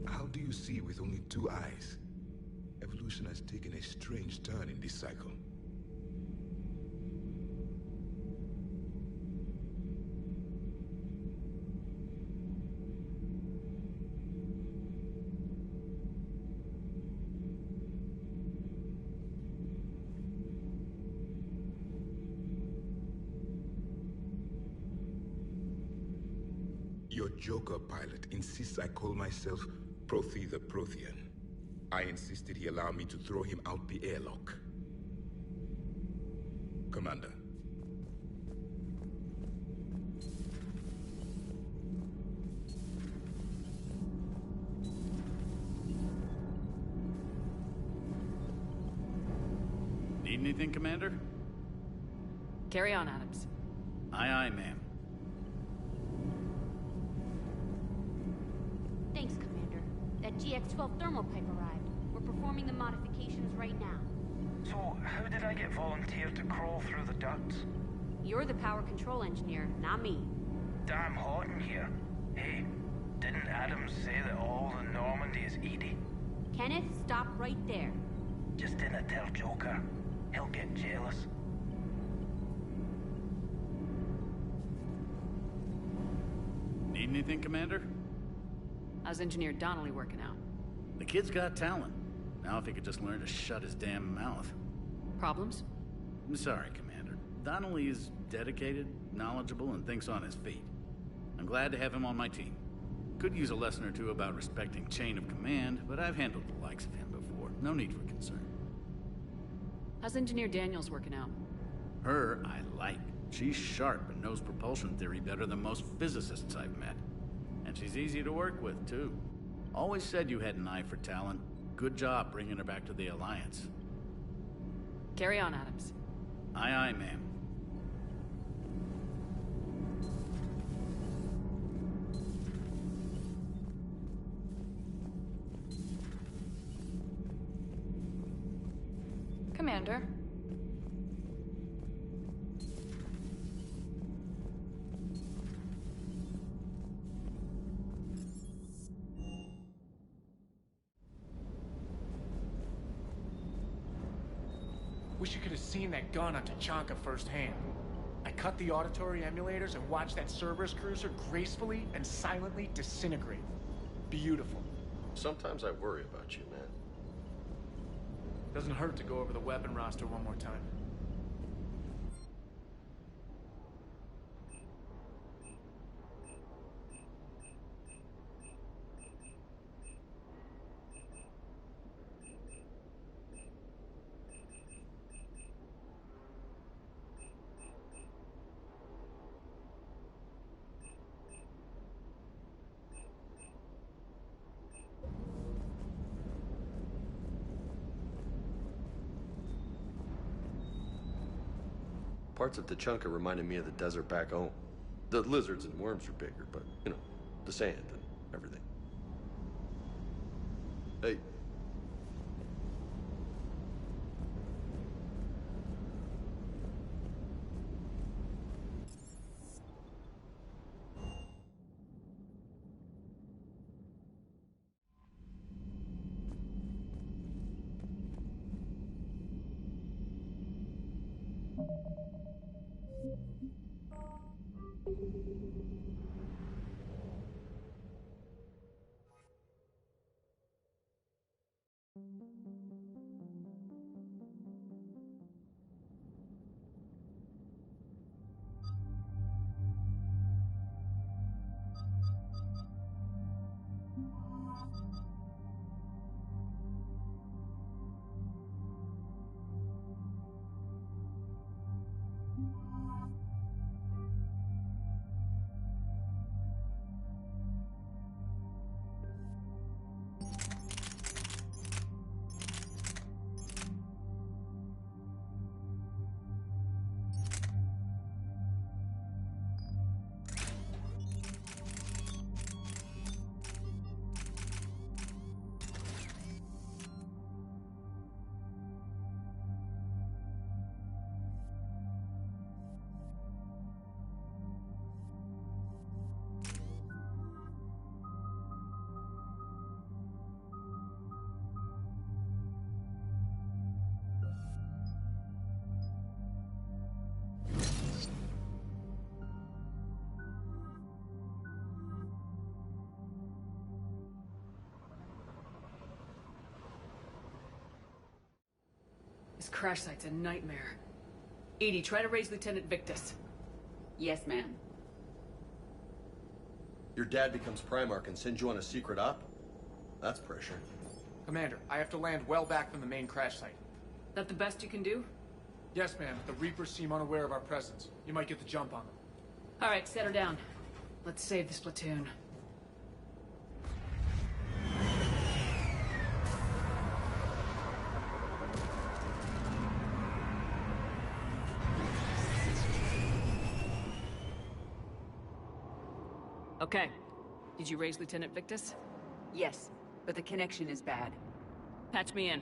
How do you see with only two eyes? Evolution has taken a strange turn in this cycle. Your Joker pilot insists I call myself Prothea the Prothean. I insisted he allow me to throw him out the airlock. Commander. Need anything, Commander? Carry on, Adams. Aye, aye, ma'am. Thanks, Commander. That GX-12 thermal pipe arrived. We're performing the modifications right now. So, how did I get volunteered to crawl through the ducts? You're the power control engineer, not me. Damn hot in here. Hey, didn't Adams say that all in Normandy is Edie? Kenneth, stop right there. Just didn't tell Joker. He'll get jealous. Need anything, Commander? How's Engineer Donnelly working out? The kid's got talent. Now if he could just learn to shut his damn mouth. Problems? I'm sorry, Commander. Donnelly is dedicated, knowledgeable, and thinks on his feet. I'm glad to have him on my team. Could use a lesson or two about respecting chain of command, but I've handled the likes of him before. No need for concern. How's Engineer Daniels working out? Her, I like. She's sharp and knows propulsion theory better than most physicists I've met. And she's easy to work with, too. Always said you had an eye for talent. Good job bringing her back to the Alliance. Carry on, Adams. Aye, aye, ma'am. Commander. Wish you could have seen that gun on Tachanka firsthand. I cut the auditory emulators and watched that Cerberus cruiser gracefully and silently disintegrate. Beautiful. Sometimes I worry about you, man. Doesn't hurt to go over the weapon roster one more time. Parts of Tachanka reminded me of the desert back home. The lizards and worms are bigger, but, you know, the sand and everything. Hey. This crash site's a nightmare. Edie, try to raise Lieutenant Victus. Yes, ma'am. Your dad becomes Primarch and sends you on a secret op? That's pressure. Commander, I have to land well back from the main crash site. That the best you can do? Yes, ma'am. The Reapers seem unaware of our presence. You might get the jump on them. All right, set her down. Let's save this platoon. Okay. Did you raise Lieutenant Victus? Yes, but the connection is bad. Patch me in.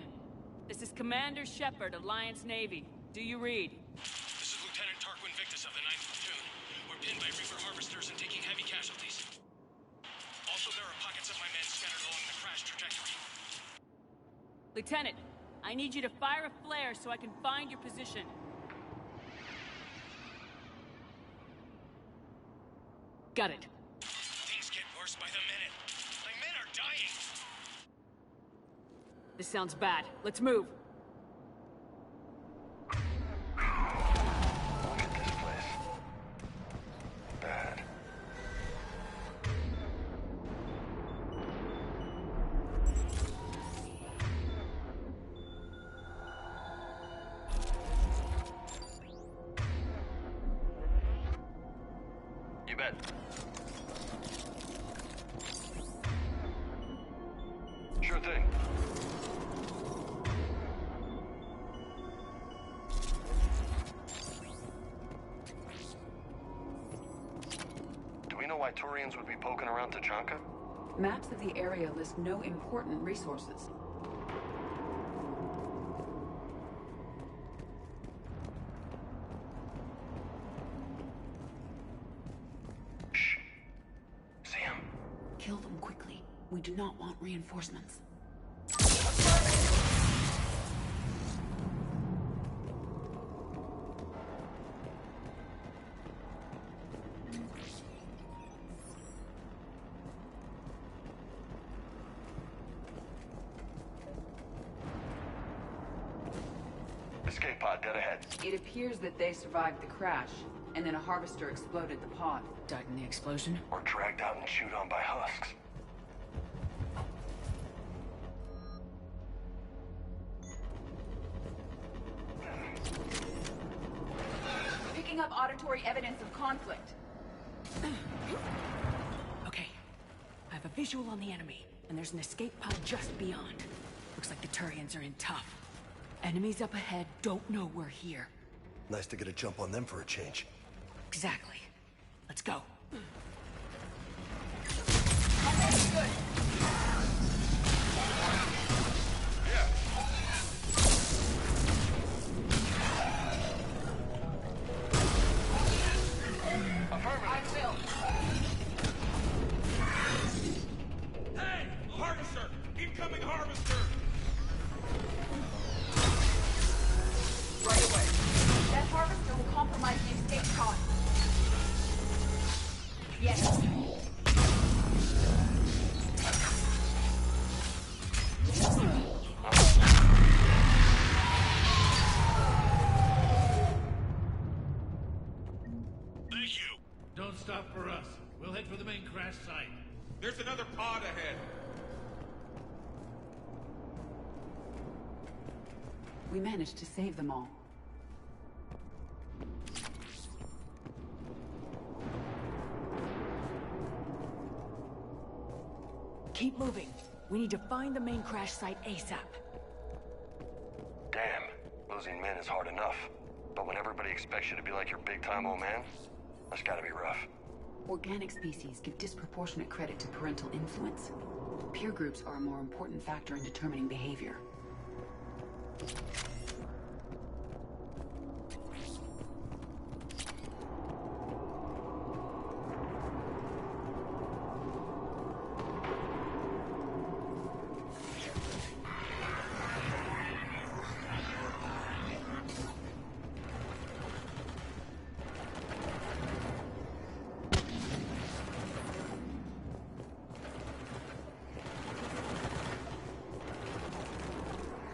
This is Commander Shepard, Alliance Navy. Do you read? This is Lieutenant Tarquin Victus of the 9th Platoon. We're pinned by Reaper harvesters and taking heavy casualties. Also, there are pockets of my men scattered along the crash trajectory. Lieutenant, I need you to fire a flare so I can find your position. Got it. Things get worse by the minute. My men are dying. This sounds bad. Let's move. Look at this place. Bad. You bet. Sure thing. Do we know why Turians would be poking around Tachanka? Maps of the area list no important resources. Shh. See him? Kill them quickly. We do not want reinforcements. Escape pod dead ahead. It appears that they survived the crash, and then a harvester exploded the pod. Died in the explosion? Or dragged out and chewed on by husks. Picking up auditory evidence of conflict. Okay. I have a visual on the enemy, and there's an escape pod just beyond. Looks like the Turians are in tough. Enemies up ahead don't know we're here. Nice to get a jump on them for a change. Exactly. Let's go. Hey! Harvester! Incoming harvester! Right away. That harvester will compromise the escape pod. Yes. Thank you. Don't stop for us. We'll head for the main crash site. There's another pod ahead. We managed to save them all. Keep moving. We need to find the main crash site ASAP. Damn, losing men is hard enough. But when everybody expects you to be like your big-time old man, that's gotta be rough. Organic species give disproportionate credit to parental influence. Peer groups are a more important factor in determining behavior.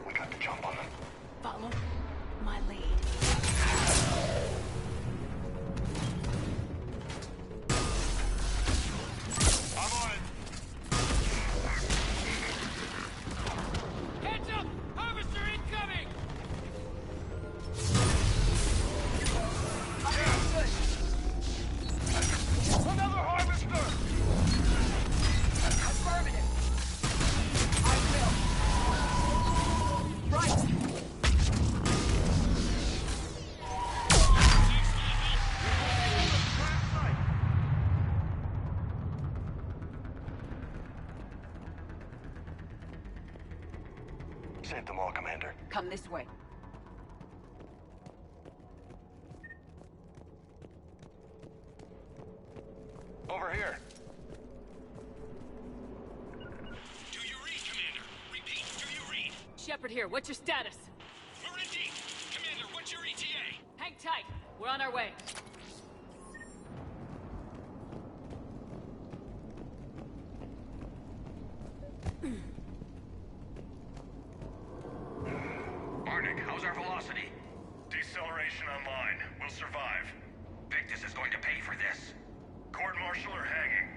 We got to jump on them. Save them all, Commander. Come this way. Over here. Do you read, Commander? Repeat, do you read? Shepard here, what's your status? We're in deep. Commander, what's your ETA? Hang tight, we're on our way. Arnick, how's our velocity? Deceleration online. We'll survive. Victus is going to pay for this. Court-martial or hanging?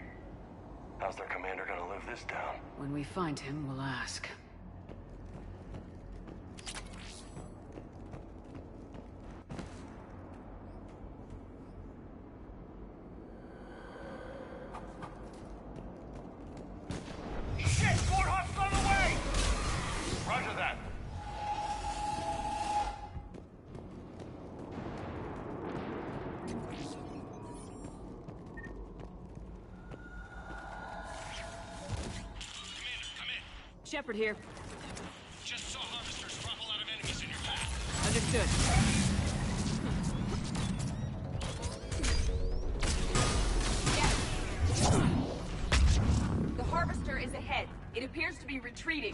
How's their commander gonna live this down? When we find him, we'll ask. Shit! Warhawk's on the way! Roger that. Shepard here. Just saw harvesters drop a lot of enemies in your path. Understood. The harvester is ahead. It appears to be retreating.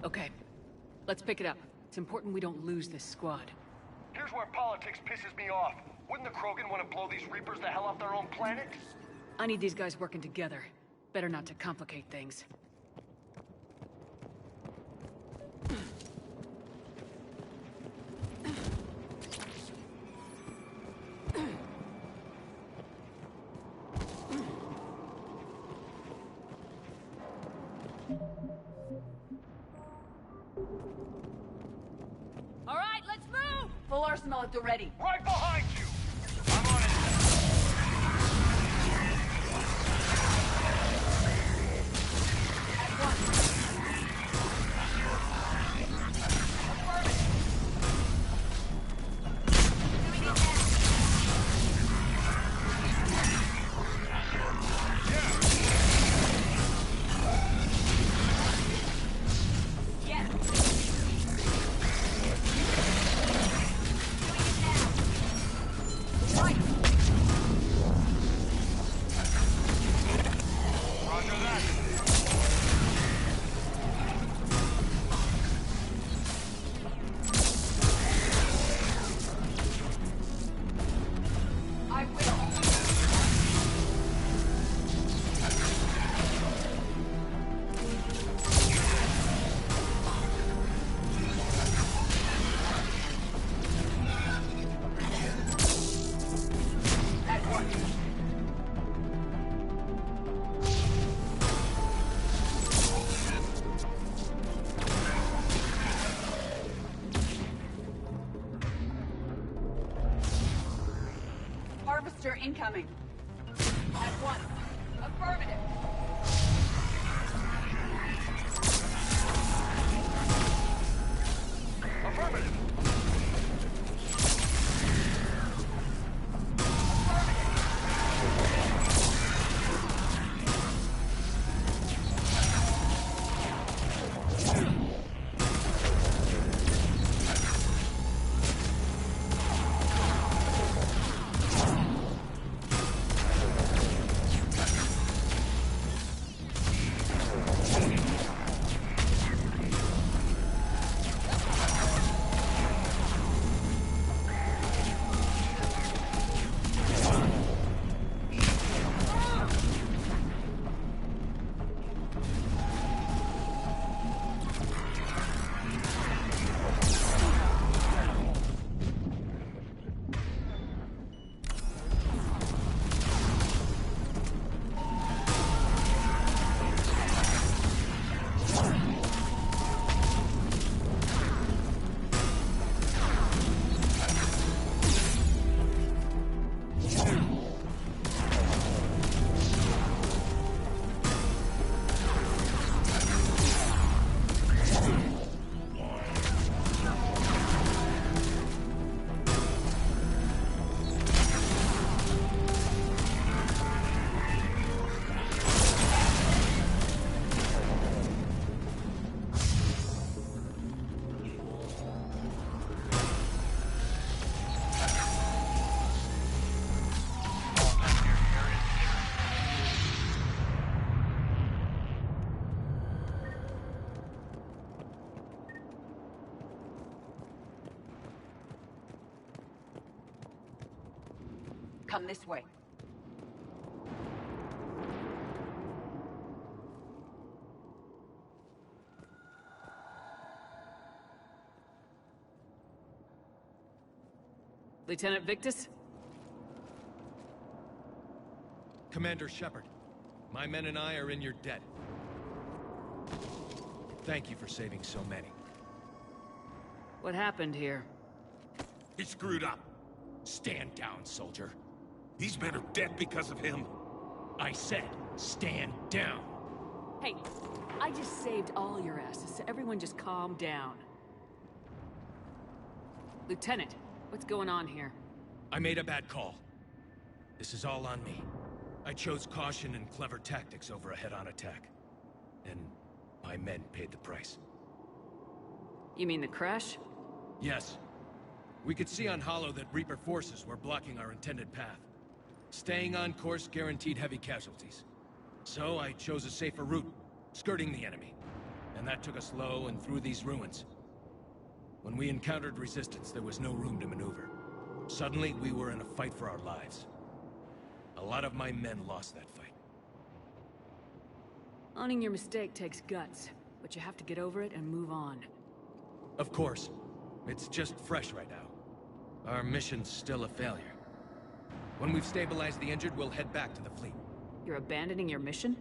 Okay, let's pick it up. It's important we don't lose this squad. Here's where politics pisses me off. Wouldn't the Krogan want to blow these Reapers the hell off their own planet? I need these guys working together. Better not to complicate things. All right, let's move! Full arsenal at the ready. Right behind you! Harvester incoming. At once. Affirmative. Affirmative. Come this way. Lieutenant Victus? Commander Shepard, my men and I are in your debt. Thank you for saving so many. What happened here? He screwed up. Stand down, soldier. These men are dead because of him. I said, stand down. Hey, I just saved all your asses, so everyone just calm down. Lieutenant, what's going on here? I made a bad call. This is all on me. I chose caution and clever tactics over a head-on attack. And my men paid the price. You mean the crash? Yes. We could see on Hollow that Reaper forces were blocking our intended path. Staying on course guaranteed heavy casualties. So I chose a safer route, skirting the enemy. And that took us low and through these ruins. When we encountered resistance, there was no room to maneuver. Suddenly, we were in a fight for our lives. A lot of my men lost that fight. Owning your mistake takes guts, but you have to get over it and move on. Of course. It's just fresh right now. Our mission's still a failure. When we've stabilized the injured, we'll head back to the fleet. You're abandoning your mission?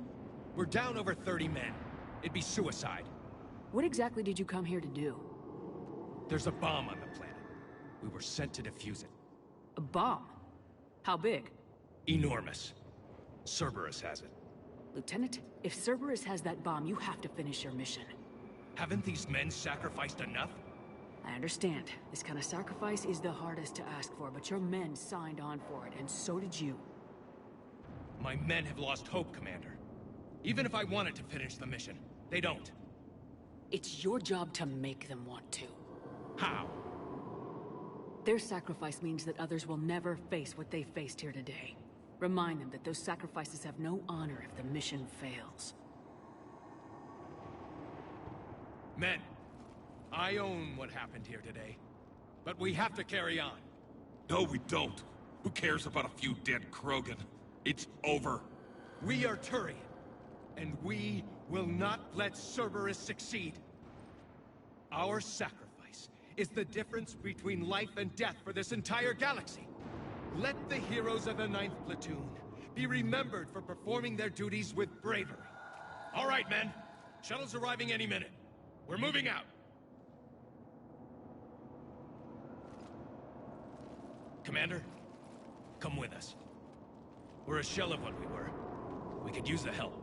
We're down over 30 men. It'd be suicide. What exactly did you come here to do? There's a bomb on the planet. We were sent to defuse it. A bomb? How big? Enormous. Cerberus has it. Lieutenant, if Cerberus has that bomb, you have to finish your mission. Haven't these men sacrificed enough? I understand. This kind of sacrifice is the hardest to ask for, but your men signed on for it, and so did you. My men have lost hope, Commander. Even if I wanted to finish the mission, they don't. It's your job to make them want to. How? Their sacrifice means that others will never face what they faced here today. Remind them that those sacrifices have no honor if the mission fails. Men, I own what happened here today. But we have to carry on. No, we don't. Who cares about a few dead Krogan? It's over. We are Turian, and we will not let Cerberus succeed. Our sacrifice is the difference between life and death for this entire galaxy. Let the heroes of the 9th Platoon be remembered for performing their duties with bravery. All right, men. Shuttle's arriving any minute. We're moving out. Commander, come with us. We're a shell of what we were. We could use the help.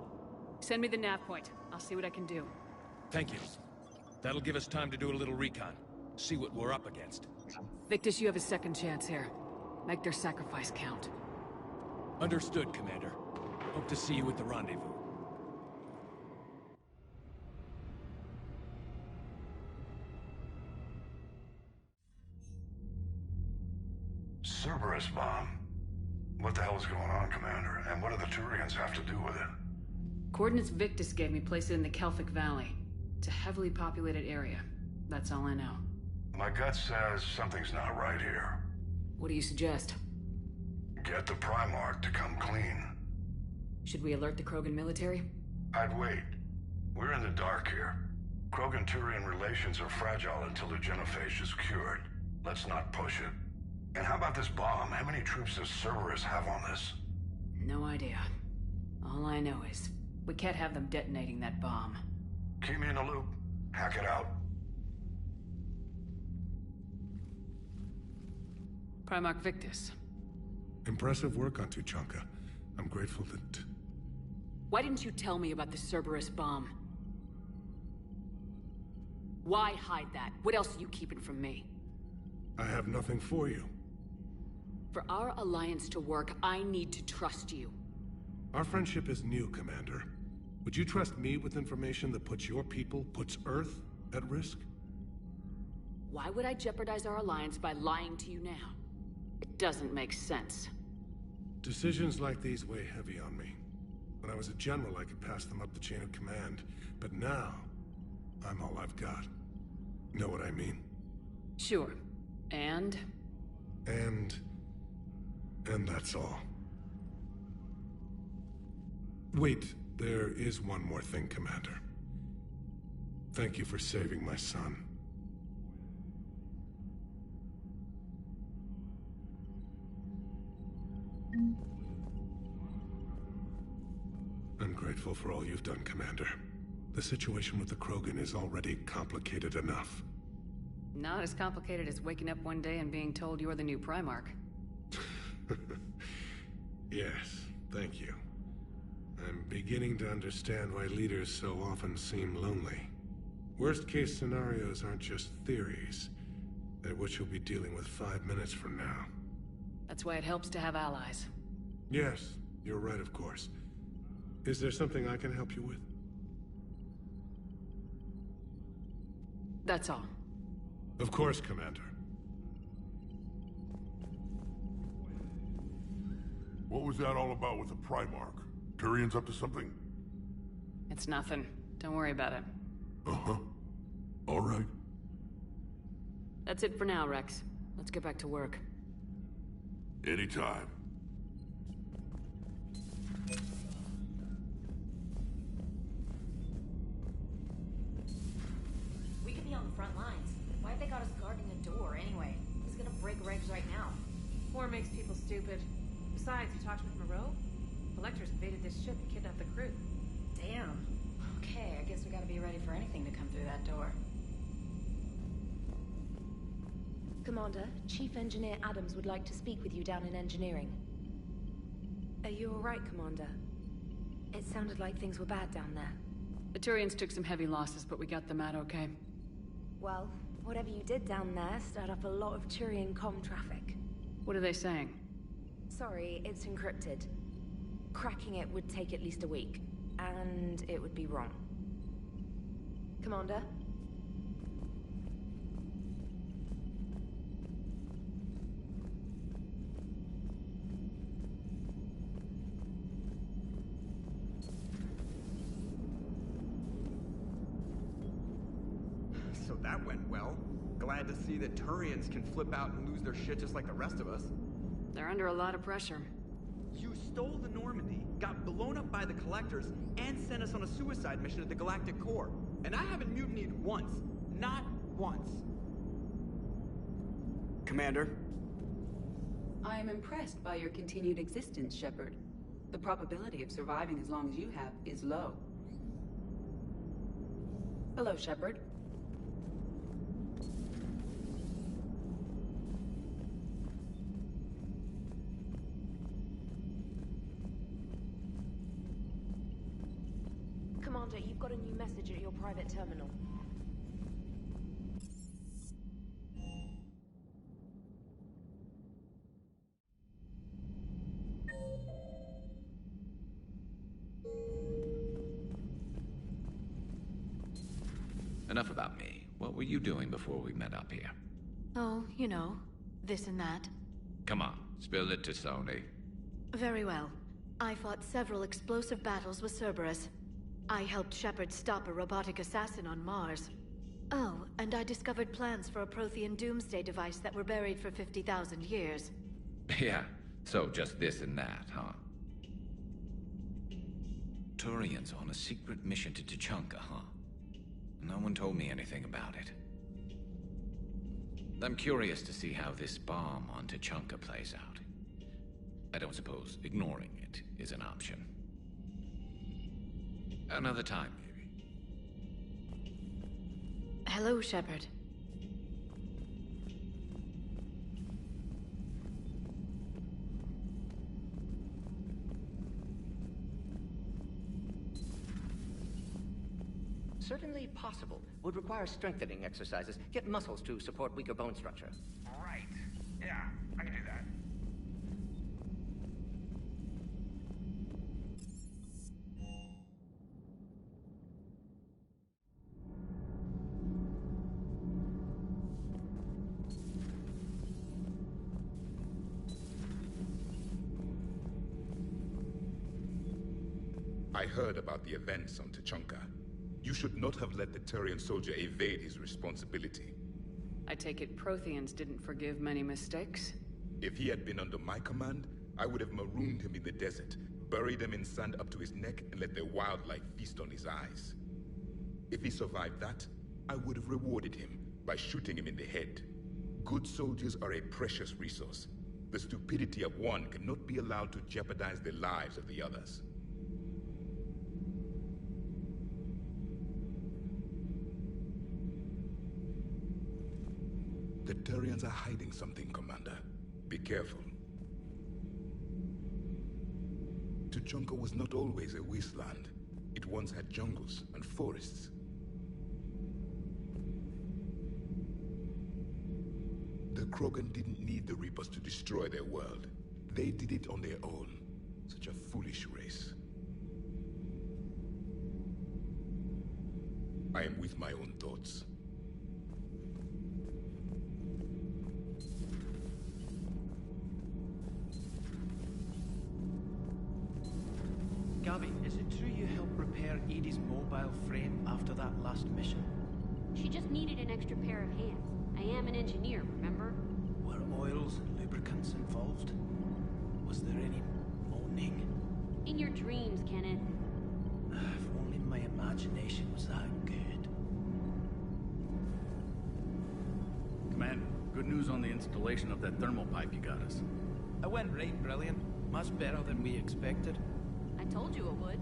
Send me the nav point. I'll see what I can do. Thank you. That'll give us time to do a little recon. See what we're up against. Victus, you have a second chance here. Make their sacrifice count. Understood, Commander. Hope to see you at the rendezvous. Cerberus bomb. What the hell is going on, Commander? And what do the Turians have to do with it? Coordinates Victus gave me place it in the Kelphic Valley. It's a heavily populated area. That's all I know. My gut says something's not right here. What do you suggest? Get the Primarch to come clean. Should we alert the Krogan military? I'd wait. We're in the dark here. Krogan-Turian relations are fragile until the genophage is cured. Let's not push it. And how about this bomb? How many troops does Cerberus have on this? No idea. All I know is, we can't have them detonating that bomb. Keep me in the loop. Hack it out. Primarch Victus. Impressive work on Tuchanka. I'm grateful that... Why didn't you tell me about the Cerberus bomb? Why hide that? What else are you keeping from me? I have nothing for you. For our alliance to work, I need to trust you. Our friendship is new, Commander. Would you trust me with information that puts your people, puts Earth, at risk? Why would I jeopardize our alliance by lying to you now? It doesn't make sense. Decisions like these weigh heavy on me. When I was a general, I could pass them up the chain of command. But now, I'm all I've got. Know what I mean? Sure. And? And... And that's all. Wait, there is one more thing, Commander. Thank you for saving my son. I'm grateful for all you've done, Commander. The situation with the Krogan is already complicated enough. Not as complicated as waking up one day and being told you're the new Primarch. Yes, thank you. I'm beginning to understand why leaders so often seem lonely. Worst-case scenarios aren't just theories. They're what you'll be dealing with 5 minutes from now. That's why it helps to have allies. Yes, you're right, of course. Is there something I can help you with? That's all. Of course, Commander. What was that all about with the Primarch? Turian's up to something? It's nothing. Don't worry about it. Uh-huh. All right. That's it for now, Rex. Let's get back to work. Anytime. We could be on the front lines. Why have they got us guarding a door anyway? Who's gonna break regs right now? War makes people stupid. Besides, you talked with Moreau? Collectors invaded this ship and kidnapped the crew. Damn. Okay, I guess we gotta be ready for anything to come through that door. Commander, Chief Engineer Adams would like to speak with you down in engineering. Are you alright, Commander? It sounded like things were bad down there. The Turians took some heavy losses, but we got them out okay. Well, whatever you did down there stirred up a lot of Turian comm traffic. What are they saying? Sorry, it's encrypted. Cracking it would take at least a week, and it would be wrong. Commander? So that went well. Glad to see that Turians can flip out and lose their shit just like the rest of us. They're under a lot of pressure. You stole the Normandy, got blown up by the Collectors, and sent us on a suicide mission at the Galactic Core. And I haven't mutinied once. Not once. Commander? I am impressed by your continued existence, Shepard. The probability of surviving as long as you have is low. Hello, Shepard. Commander, you've got a new message at your private terminal. Enough about me. What were you doing before we met up here? Oh, you know, this and that. Come on, spill it to Sony. Very well. I fought several explosive battles with Cerberus. I helped Shepard stop a robotic assassin on Mars. Oh, and I discovered plans for a Prothean doomsday device that were buried for 50,000 years. Yeah, so just this and that, huh? Turians on a secret mission to Tuchanka, huh? No one told me anything about it. I'm curious to see how this bomb on Tuchanka plays out. I don't suppose ignoring it is an option. Another time, maybe. Hello, Shepard. Certainly possible. Would require strengthening exercises. Get muscles to support weaker bone structure. Right. Yeah, I can do that. I heard about the events on Tuchanka. You should not have let the Turian soldier evade his responsibility. I take it Protheans didn't forgive many mistakes? If he had been under my command, I would have marooned him in the desert, buried him in sand up to his neck, and let the wildlife feast on his eyes. If he survived that, I would have rewarded him by shooting him in the head. Good soldiers are a precious resource. The stupidity of one cannot be allowed to jeopardize the lives of the others. The Turians are hiding something, Commander. Be careful. Tuchanka was not always a wasteland. It once had jungles and forests. The Krogan didn't need the Reapers to destroy their world. They did it on their own. Such a foolish race. I am with my own thoughts. Gavi, is it true you helped repair Edie's mobile frame after that last mission? She just needed an extra pair of hands. I am an engineer, remember? Were oils and lubricants involved? Was there any moaning? In your dreams, Kenneth. If only my imagination was that good. Commander, good news on the installation of that thermal pipe you got us. It went right brilliant. Much better than we expected. I told you it would.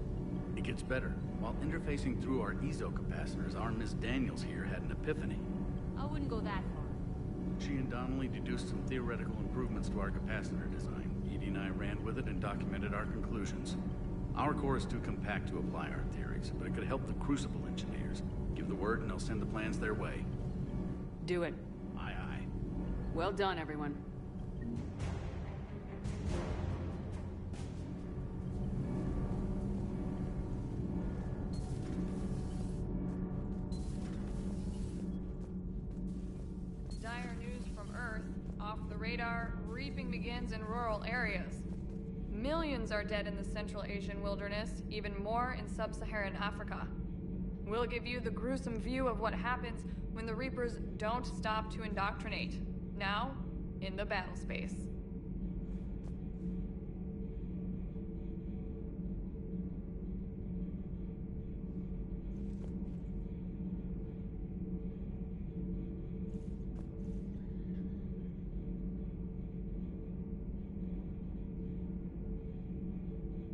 It gets better. While interfacing through our ezo capacitors, our Miss Daniels here had an epiphany. I wouldn't go that far. She and Donnelly deduced some theoretical improvements to our capacitor design. Edie and I ran with it and documented our conclusions. Our core is too compact to apply our theories, but it could help the Crucible engineers. Give the word and they'll send the plans their way. Do it. Aye, aye. Well done, everyone. Dire news from Earth. Off the radar, reaping begins in rural areas. Millions are dead in the Central Asian wilderness, even more in sub-Saharan Africa. We'll give you the gruesome view of what happens when the Reapers don't stop to indoctrinate. Now, in the battle space.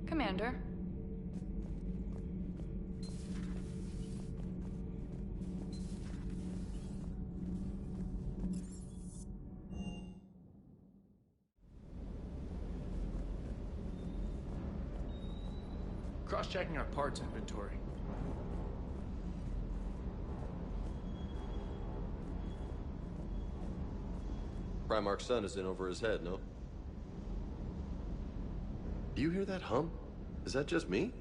Commander. Cross-checking our parts inventory. Primarch's sun is in over his head, no? Do you hear that hum? Is that just me?